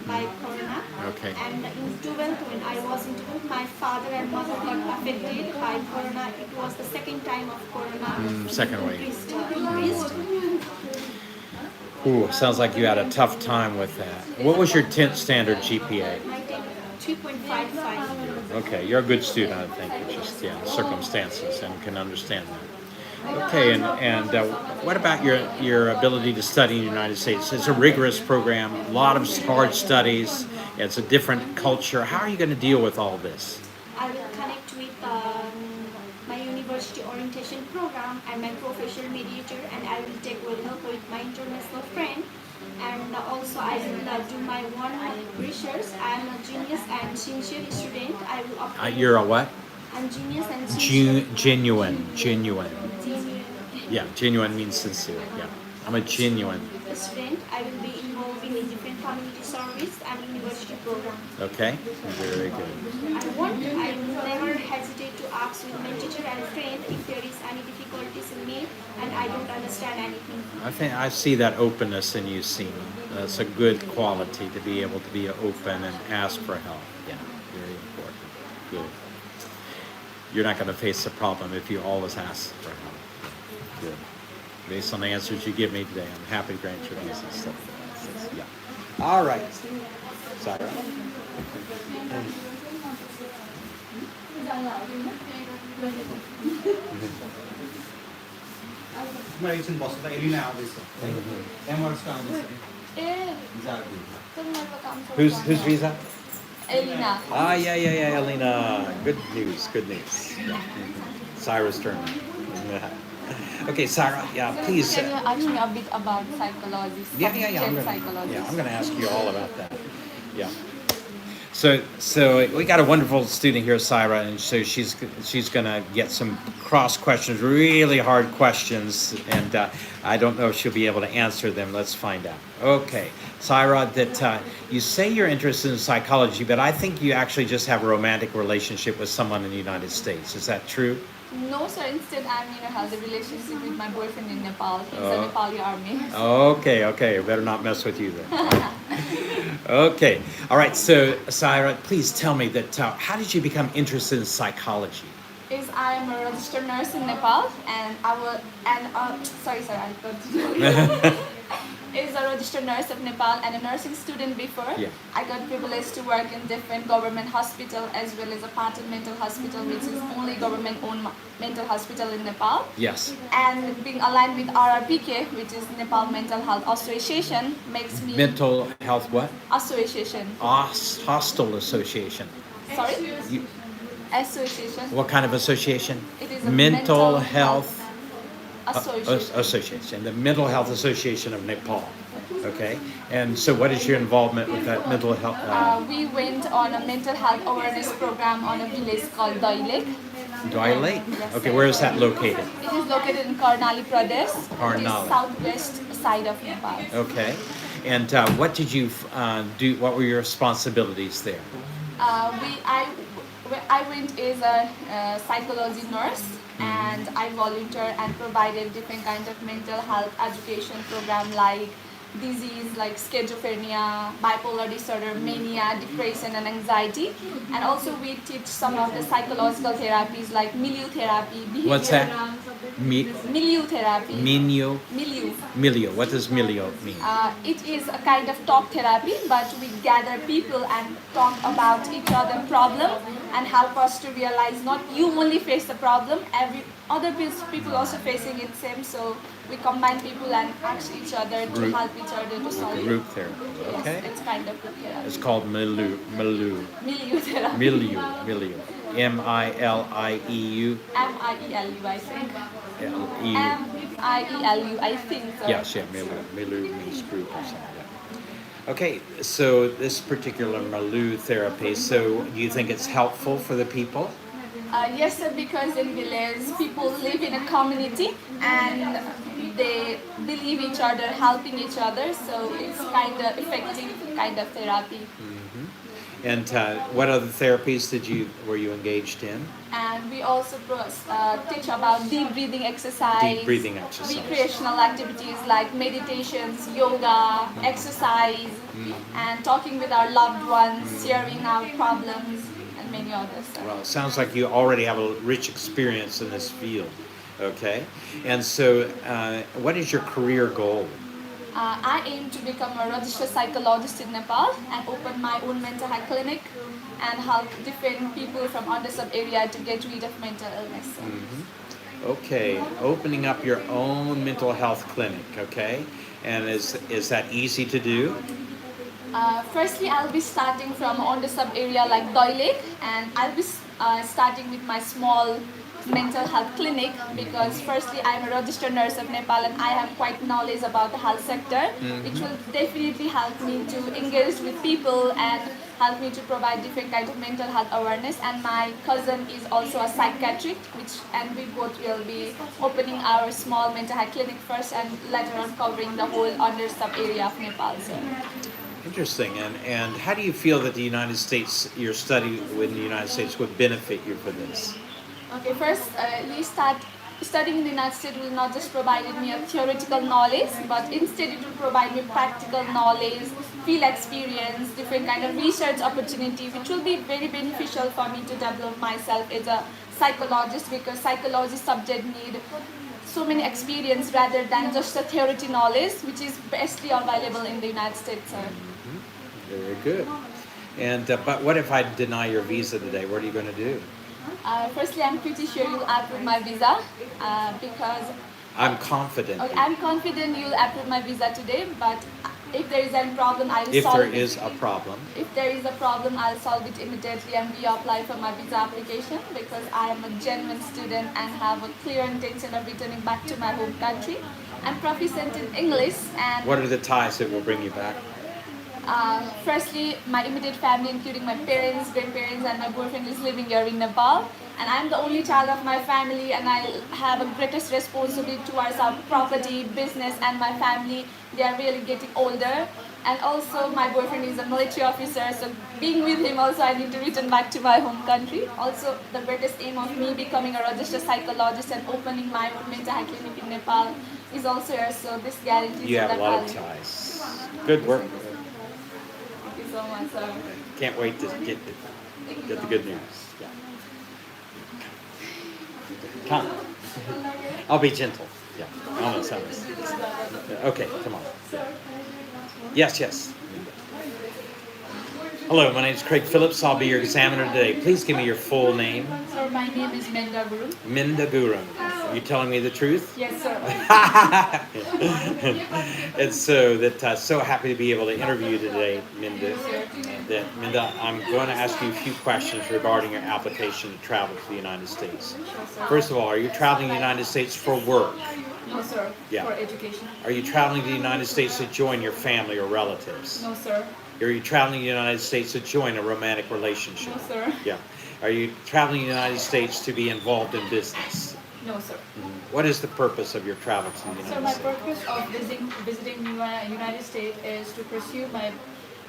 by Corona. Okay. And in 12th, when I was in 12th, my father and mother got affected by Corona. It was the second time of Corona. Second wave. Increased. Ooh, sounds like you had a tough time with that. What was your 10th standard GPA? My 3.55. Okay, you're a good student, I think. It's just the circumstances, and can understand that. Okay, and what about your ability to study in the United States? It's a rigorous program, a lot of hard studies. It's a different culture. How are you going to deal with all this? I will connect with my university orientation program and my professional mediator, and I will take good help with my international friend. and also I will do my one research. I am a genius and sincere student. I will apply. You're a what? I'm genius and sincere. Genuine. Genuine. Yeah, genuine means sincere. Yeah, I'm a genuine. Student. I will be involved in different community service and university program. Okay, very good. I will never hesitate to ask with my teacher and friend if there is any difficulties in me and I don't understand anything. I think I see that openness in you, Seema. That's a good quality to be able to be open and ask for help. Yeah, very important. Good. You're not going to face a problem if you always ask for help. Good. Based on the answers you give me today, I'm happy to grant your visa. Yeah. All right. Sarah. Whose visa? Elena. Yeah, Elena. Good news. Yeah. Sarah's turn. Okay, Sarah. Yeah, please. Can you ask me a bit about psychology? I'm going to ask you all about that. Yeah. So we got a wonderful student here, Syra, and so she's going to get some cross questions, really hard questions, and I don't know if she'll be able to answer them. Let's find out. Okay, Syra, that you say you're interested in psychology, but I think you actually just have a romantic relationship with someone in the United States. Is that true? No, sir. Instead, I'm in a healthy relationship with my boyfriend in Nepal. He's a Nepali army. Okay. Better not mess with you then. Okay. All right. So, Syra, please tell me that how did you become interested in psychology? I am a registered nurse in Nepal, and sorry, sir, I thought. Is a registered nurse of Nepal and a nursing student before. Yeah. I got privileged to work in different government hospital as well as a part of mental hospital, which is only government-owned mental hospital in Nepal. Yes. And being aligned with RRPK, which is Nepal Mental Health Association, makes me... Mental health what? Association. Hostile association. Sorry? Association. What kind of association? It is a mental health association. The Mental Health Association of Nepal. Okay. And so what is your involvement with that mental health? We went on a mental health awareness program on a village called Doilek. Doilek? Yes, okay, sir. where is that located? It is located in Karnali Pradesh. Karnali. It is southwest side of Nepal. Okay. And what did you do? What were your responsibilities there? I went as a psychology nurse, and I volunteered and provided different kinds of mental health education program like disease like schizophrenia, bipolar disorder, mania, depression and anxiety. And also we teach some of the psychological therapies like milieu therapy. What's that? Milieu therapy. Milieu. What does milieu mean? It is a kind of talk therapy, but we gather people and talk about each other's problem and help us to realize not you only face the problem, every other people also facing it same. So we combine people and ask each other to help each other to solve it. Group therapy. Okay. Yes, it's kind of group therapy. It's called milieu. Milieu therapy. Milieu. Milieu, I think. L-E-U. M-I-E-L-U, I think. So. Yes, milieu. Milieu means group or something. Okay, so this particular milieu therapy, so do you think it's helpful for the people? Yes, sir, because in village people live in a community and they believe each other, helping each other, so it's kind of effective kind of therapy. Mm-hmm. And what other therapies were you engaged in? And we also teach about deep breathing exercise, recreational activities like meditations, yoga, exercise, and talking with our loved ones, sharing our problems, and many others. Well, it sounds like you already have a rich experience in this field. Okay, and so what is your career goal? I aim to become a registered psychologist in Nepal and open my own mental health clinic and help different people from underserved area to get rid of mental illness. Mm-hmm. Okay, opening up your own mental health clinic, okay? And is that easy to do? Firstly, I'll be starting from underserved area like Doilek, and I'll be starting with my small mental health clinic because firstly I'm a registered nurse of Nepal and I have quite knowledge about the health sector, which will definitely help me to engage with people and help me to provide different kinds of mental health awareness. And my cousin is also a psychiatrist, and we both will be opening our small mental health clinic first and later on covering the whole underserved area of Nepal. So. Interesting. And how do you feel that the United States, your study in the United States, would benefit you for this? Okay, first, studying in the United States will not just provide me a theoretical knowledge, but instead it will provide me practical knowledge, field experience, different kind of research opportunity, which will be very beneficial for me to develop myself as a psychologist, because psychology subject need so many experience rather than just a theory knowledge, which is bestly available in the United States. Sir. Very good. And but what if I deny your visa today? What are you going to do? Firstly, I'm pretty sure you'll approve my visa because I'm confident. Okay, I'm confident you'll approve my visa today, but if there is any problem, I'll if solve there it. is a problem. If there is a problem, I'll solve it immediately and reapply for my visa application because I am a genuine student and have a clear intention of returning back to my home country. I'm proficient in English and... What are the ties that will bring you back? Firstly, my immediate family, including my parents, grandparents, and my boyfriend is living here in Nepal. And I'm the only child of my family, and I have a greatest responsibility towards our property, business, and my family. They are really getting older. And also, my boyfriend is a military officer, so being with him also, I need to return back to my home country. Also, the greatest aim of me becoming a registered psychologist and opening my own mental health clinic in Nepal is also here, so this guarantees You have that a lot of ties. Good work. Thank you so much, sir. Can't wait to get the good news. Yeah. Come. I'll be gentle. Yeah. Almost. Okay, come on. Yes, yes. Hello, my name is Craig Phillips. I'll be your examiner today. Please give me your full name. Sir, my name is Minda Guru. Minda Guru. Are you telling me the truth? Yes, sir. And so that so happy to be able to interview you today, Minda. Minda, I'm going to ask you a few questions regarding your application to travel to the United States. First of all, are you traveling to the United States for work? No, sir. Yeah. For education. Are you traveling to the United States to join your family or relatives? No, sir. Are you traveling to the United States to join a romantic relationship? No, sir. Yeah. Are you traveling to the United States to be involved in business? No, sir. What is the purpose of your travel to the United So my States? purpose of visiting United States is to pursue my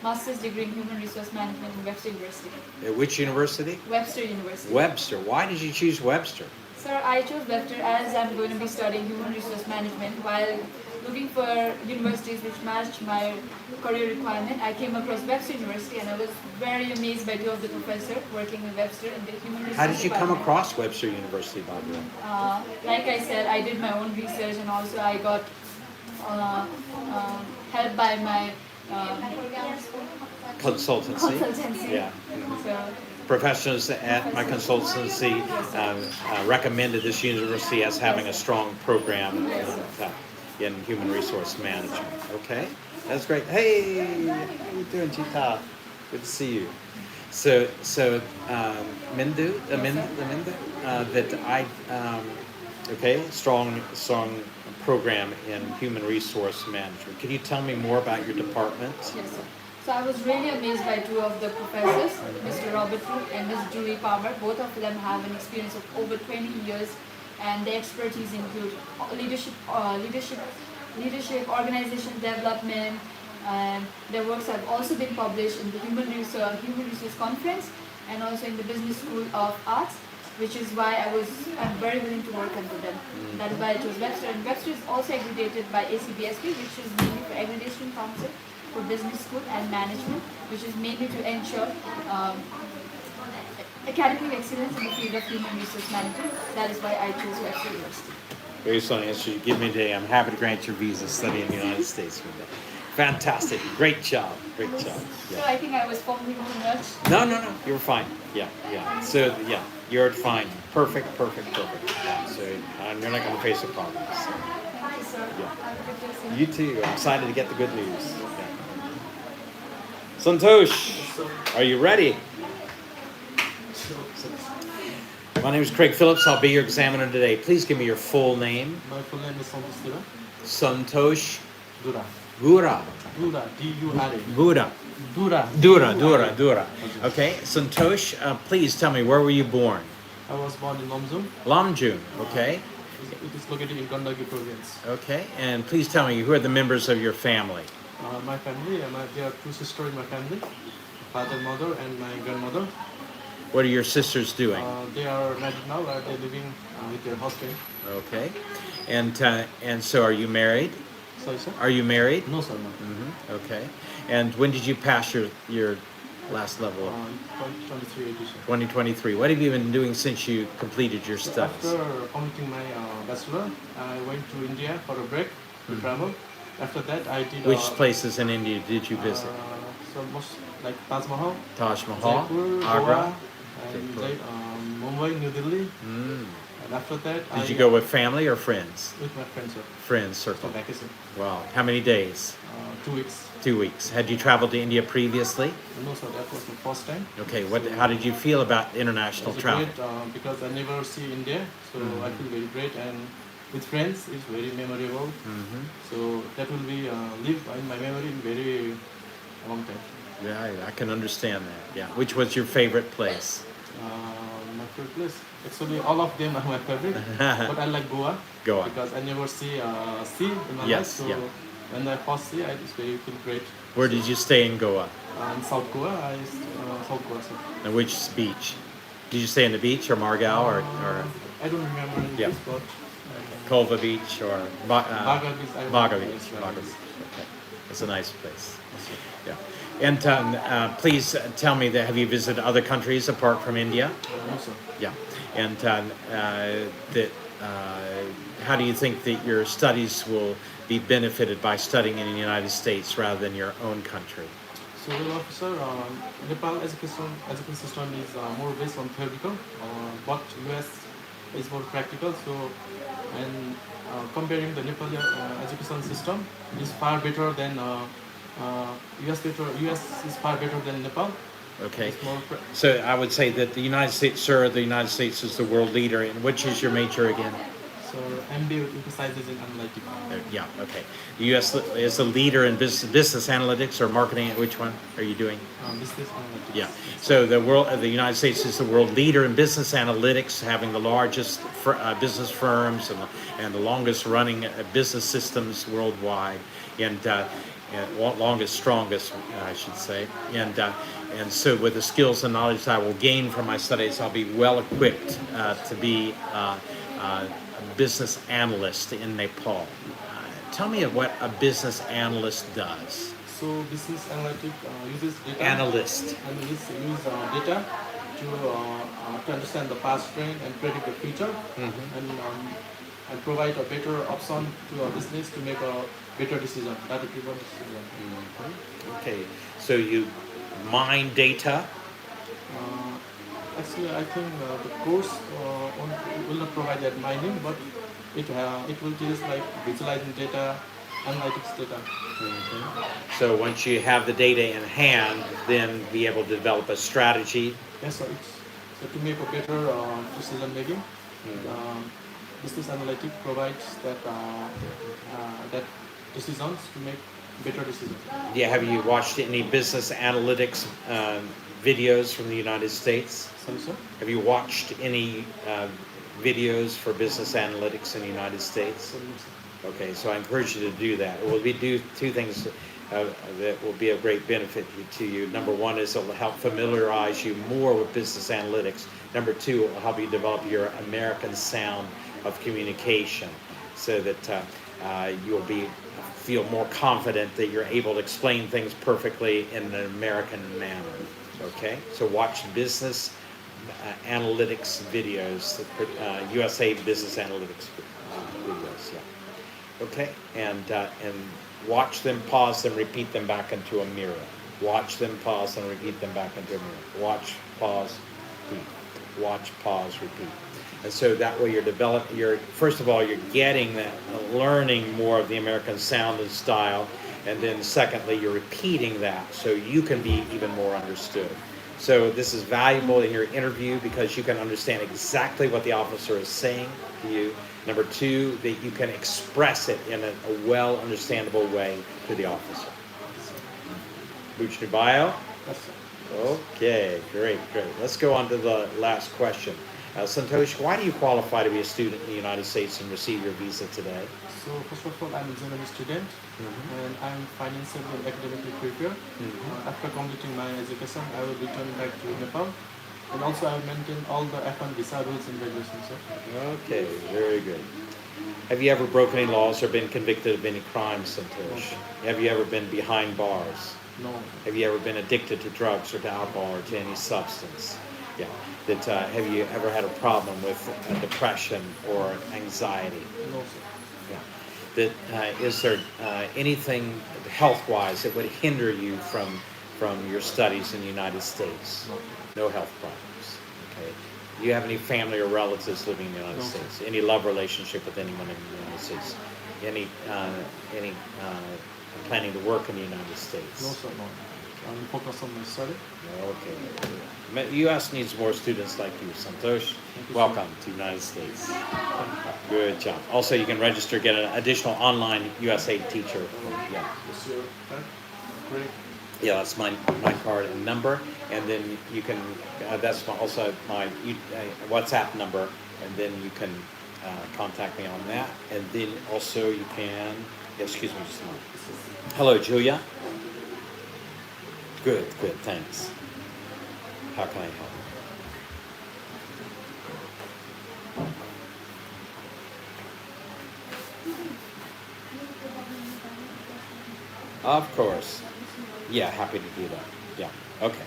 master's degree in human resource management in Webster University. At which university? Webster University. Webster. Why did you choose Webster? Sir, I chose Webster as I'm going to be studying human resource management. While looking for universities which matched my career requirement, I came across Webster University and I was very amazed by two of the professors working with Webster in the human resource How did you come department. across Webster University, by the way? Like I said, I did my own research and also I got help by my Consultancy? Yeah. So, Professionals at my consultancy recommended this university as having a strong program in human resource management. Okay, that's great. Hey, how you doing, Chita? Good to see you. So Mindu, strong program in human resource management. Can you tell me more about your department? yes, sir. So I was really amazed by two of the professors, Mr. Robert Root and Ms. Julie Palmer. Both of them have an experience of over 20 years, and their expertise include leadership, organization development, and their works have also been published in the Human Resource Conference and also in the Business School of Arts, which is why I'm very willing to work under them. That is why I chose Webster. And Webster is also accredited by ACBSP, which is mainly for Accreditation Council for Business School and Management, which is mainly to ensure academic excellence in the field of human resource management. That is why I chose Webster University. Very strong answer you give me today. I'm happy to grant your visa study in the United States. Fantastic. Great job. Great job. So I think I was fumbling too much. No. You were fine. Yeah. So, you're fine. Perfect. Yeah. So, you're not going to face a problem. So. Thank you, sir. Yeah. Have a good day, sir. You too. I'm excited to get the good news. Yeah. Santosh, are you ready? My name is Craig Phillips. I'll be your examiner today. Please give me your full name. My full name is Santosh Santosh Dura. Gura. Dura, D-U-R-A. Buddha. Dura. Dura. Okay, Santosh, please tell me, where were you born? I was born in Lomjung. Lamjung, okay. It is located in Gandaki province. Okay, and please tell me, who are the members of your family? My family, there are two sisters in my family, father, mother, and my grandmother. What are your sisters doing? They are married now. They're living with their husband. Okay, and so are you married? Sorry, sir? Are you married? No, sir, no. Okay, and when did you pass your last level? 2023 edition. 2023. What have you been doing since you completed your studies? After completing my bachelor, I went to India for a break to travel. After that, I did. Which places in India did you visit? So most like Taj Mahal, Taj Mahal, Jaipur, Agra, Goa, and Mumbai, New Delhi. And after that, Did you go with family or friends? With my friends, sir. Friends circle. For vacation. Wow. How many days? 2 weeks. 2 weeks. Had you traveled to India previously? No, sir. That was the first time. Okay. How did you feel about international It was travel? great because I never see India, so I feel very great, and with friends it's very memorable. So that will be live in my memory in very long time. Yeah, I can understand that. Yeah. Which was your favorite place? My favorite place. Actually, all of them are my favorite, but I like Goa. Goa. Because I never see sea in my life, so when I first see, I just feel great. Where did you stay in Goa? In South Goa, South Goa. Sir. And which beach? Did you stay in the beach or Margao or I don't remember any place, but Culva Beach or Baga Beach. Baga Beach. Baga Beach. Okay. It's a nice place. Yeah. And please tell me that have you visited other countries apart from India? No, sir. Yeah. And how do you think that your studies will be benefited by studying in the United States rather than your own country? So, well, officer, Nepal education system is more based on theoretical, but US is more practical. So, and comparing the Nepali education system is far better than US is far better than Nepal. Okay. So I would say that the United States, the United States is the world leader. And which is your major again? So MBA emphasizes in analytics. Yeah. Okay. The U.S. is the leader in business analytics or marketing. Which one are you doing? Business analytics. Yeah. So the United States is the world leader in business analytics, having the largest business firms and the longest running business systems worldwide, and longest, strongest, I should say, and so with the skills and knowledge that I will gain from my studies, I'll be well equipped to be a business analyst in Nepal. Tell me what a business analyst does. So business analytics uses data. Analyst. Analysts use data to understand the past trend and predict the future, and provide a better option to a business to make a better decision, data-driven decision. Okay, so you mine data. Actually, I think the course will not provide that mining, but it will just like visualizing data, analytics data. So once you have the data in hand, then be able to develop a strategy. Yes, sir. So to make a better decision making, business analytics provides that decisions to make better decisions. Yeah, have you watched any business analytics videos from the United States? Sorry, sir? Have you watched any videos for business analytics in the United States? Sorry, sir. Okay, so I encourage you to do that. It will do two things that will be of great benefit to you. Number one is it will help familiarize you more with business analytics. Number two, it will help you develop your American sound of communication so that you'll feel more confident that you're able to explain things perfectly in an American manner. Okay, so watch business analytics videos, USA business analytics videos. Yeah. Okay, and watch them, pause them, repeat them back into a mirror. Watch them, pause, and repeat them back into a mirror. Watch, pause, repeat. Watch, pause, repeat. And so that way first of all, you're getting that, learning more of the American sound and style, and then secondly, you're repeating that so you can be even more understood. So this is valuable in your interview because you can understand exactly what the officer is saying to you. Number two, that you can express it in a well understandable way to the officer. Boots your bio? Yes, sir. Okay, great. Let's go on to the last question. Santosh, why do you qualify to be a student in the United States and receive your visa today? So first of all, I'm a journalism student, and I'm financially and academically prepared. After completing my education, I will return back to Nepal, and also I will maintain all the F1 visa rules and regulations, sir. Okay, very good. Have you ever broken any laws or been convicted of any crimes, Santosh? Have you ever been behind bars? No. Have you ever been addicted to drugs or to alcohol or to any substance? Yeah. Have you ever had a problem with depression or anxiety? No, sir. Yeah. Is there anything health-wise that would hinder you from your studies in the United States? No health problems. Okay. Do you have any family or relatives living in the United States? Any love relationship with anyone in the United States? Any planning to work in the United States? No, sir, no. I'm focused on my study. Okay. U.S. needs more students like you, Santosh. Welcome to the United States. Good job. Also, you can register, get an additional online USA teacher. Yeah. Great. Yeah, that's my card and number, and then you can. That's also my WhatsApp number, and then you can contact me on that, and then also you can. Excuse me, just a moment. Hello, Julia. Good, thanks. How can I help? Of course. Yeah, happy to do that. Yeah, okay.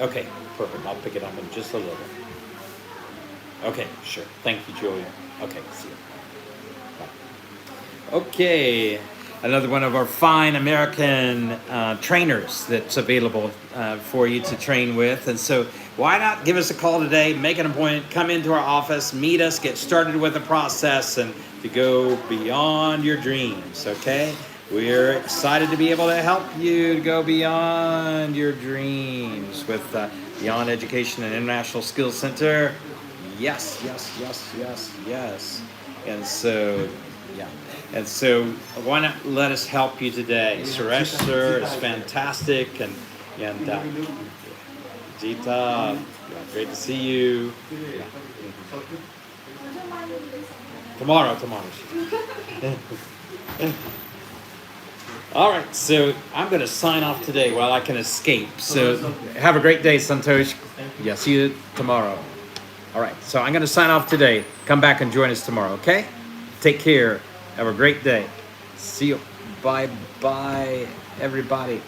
Okay, perfect. I'll pick it up in just a little bit. Okay, sure. Thank you, Julia. Okay, see you. Bye. Okay, another one of our fine American trainers that's available for you to train with. And so why not give us a call today, make an appointment, come into our office, meet us, get started with the process, and to go beyond your dreams, okay? We're excited to be able to help you to go beyond your dreams with Beyond Education and International Skills Center. Yes. And so, yeah. And so, why not let us help you today? Suresh, sir, is fantastic. And Jita, great to see you. Yeah. Tomorrow. All right, so I'm going to sign off today while I can escape. So have a great day, Santosh. Yeah, see you tomorrow. All right, so I'm going to sign off today. Come back and join us tomorrow, okay? Take care. Have a great day. See you. Bye-bye, everybody.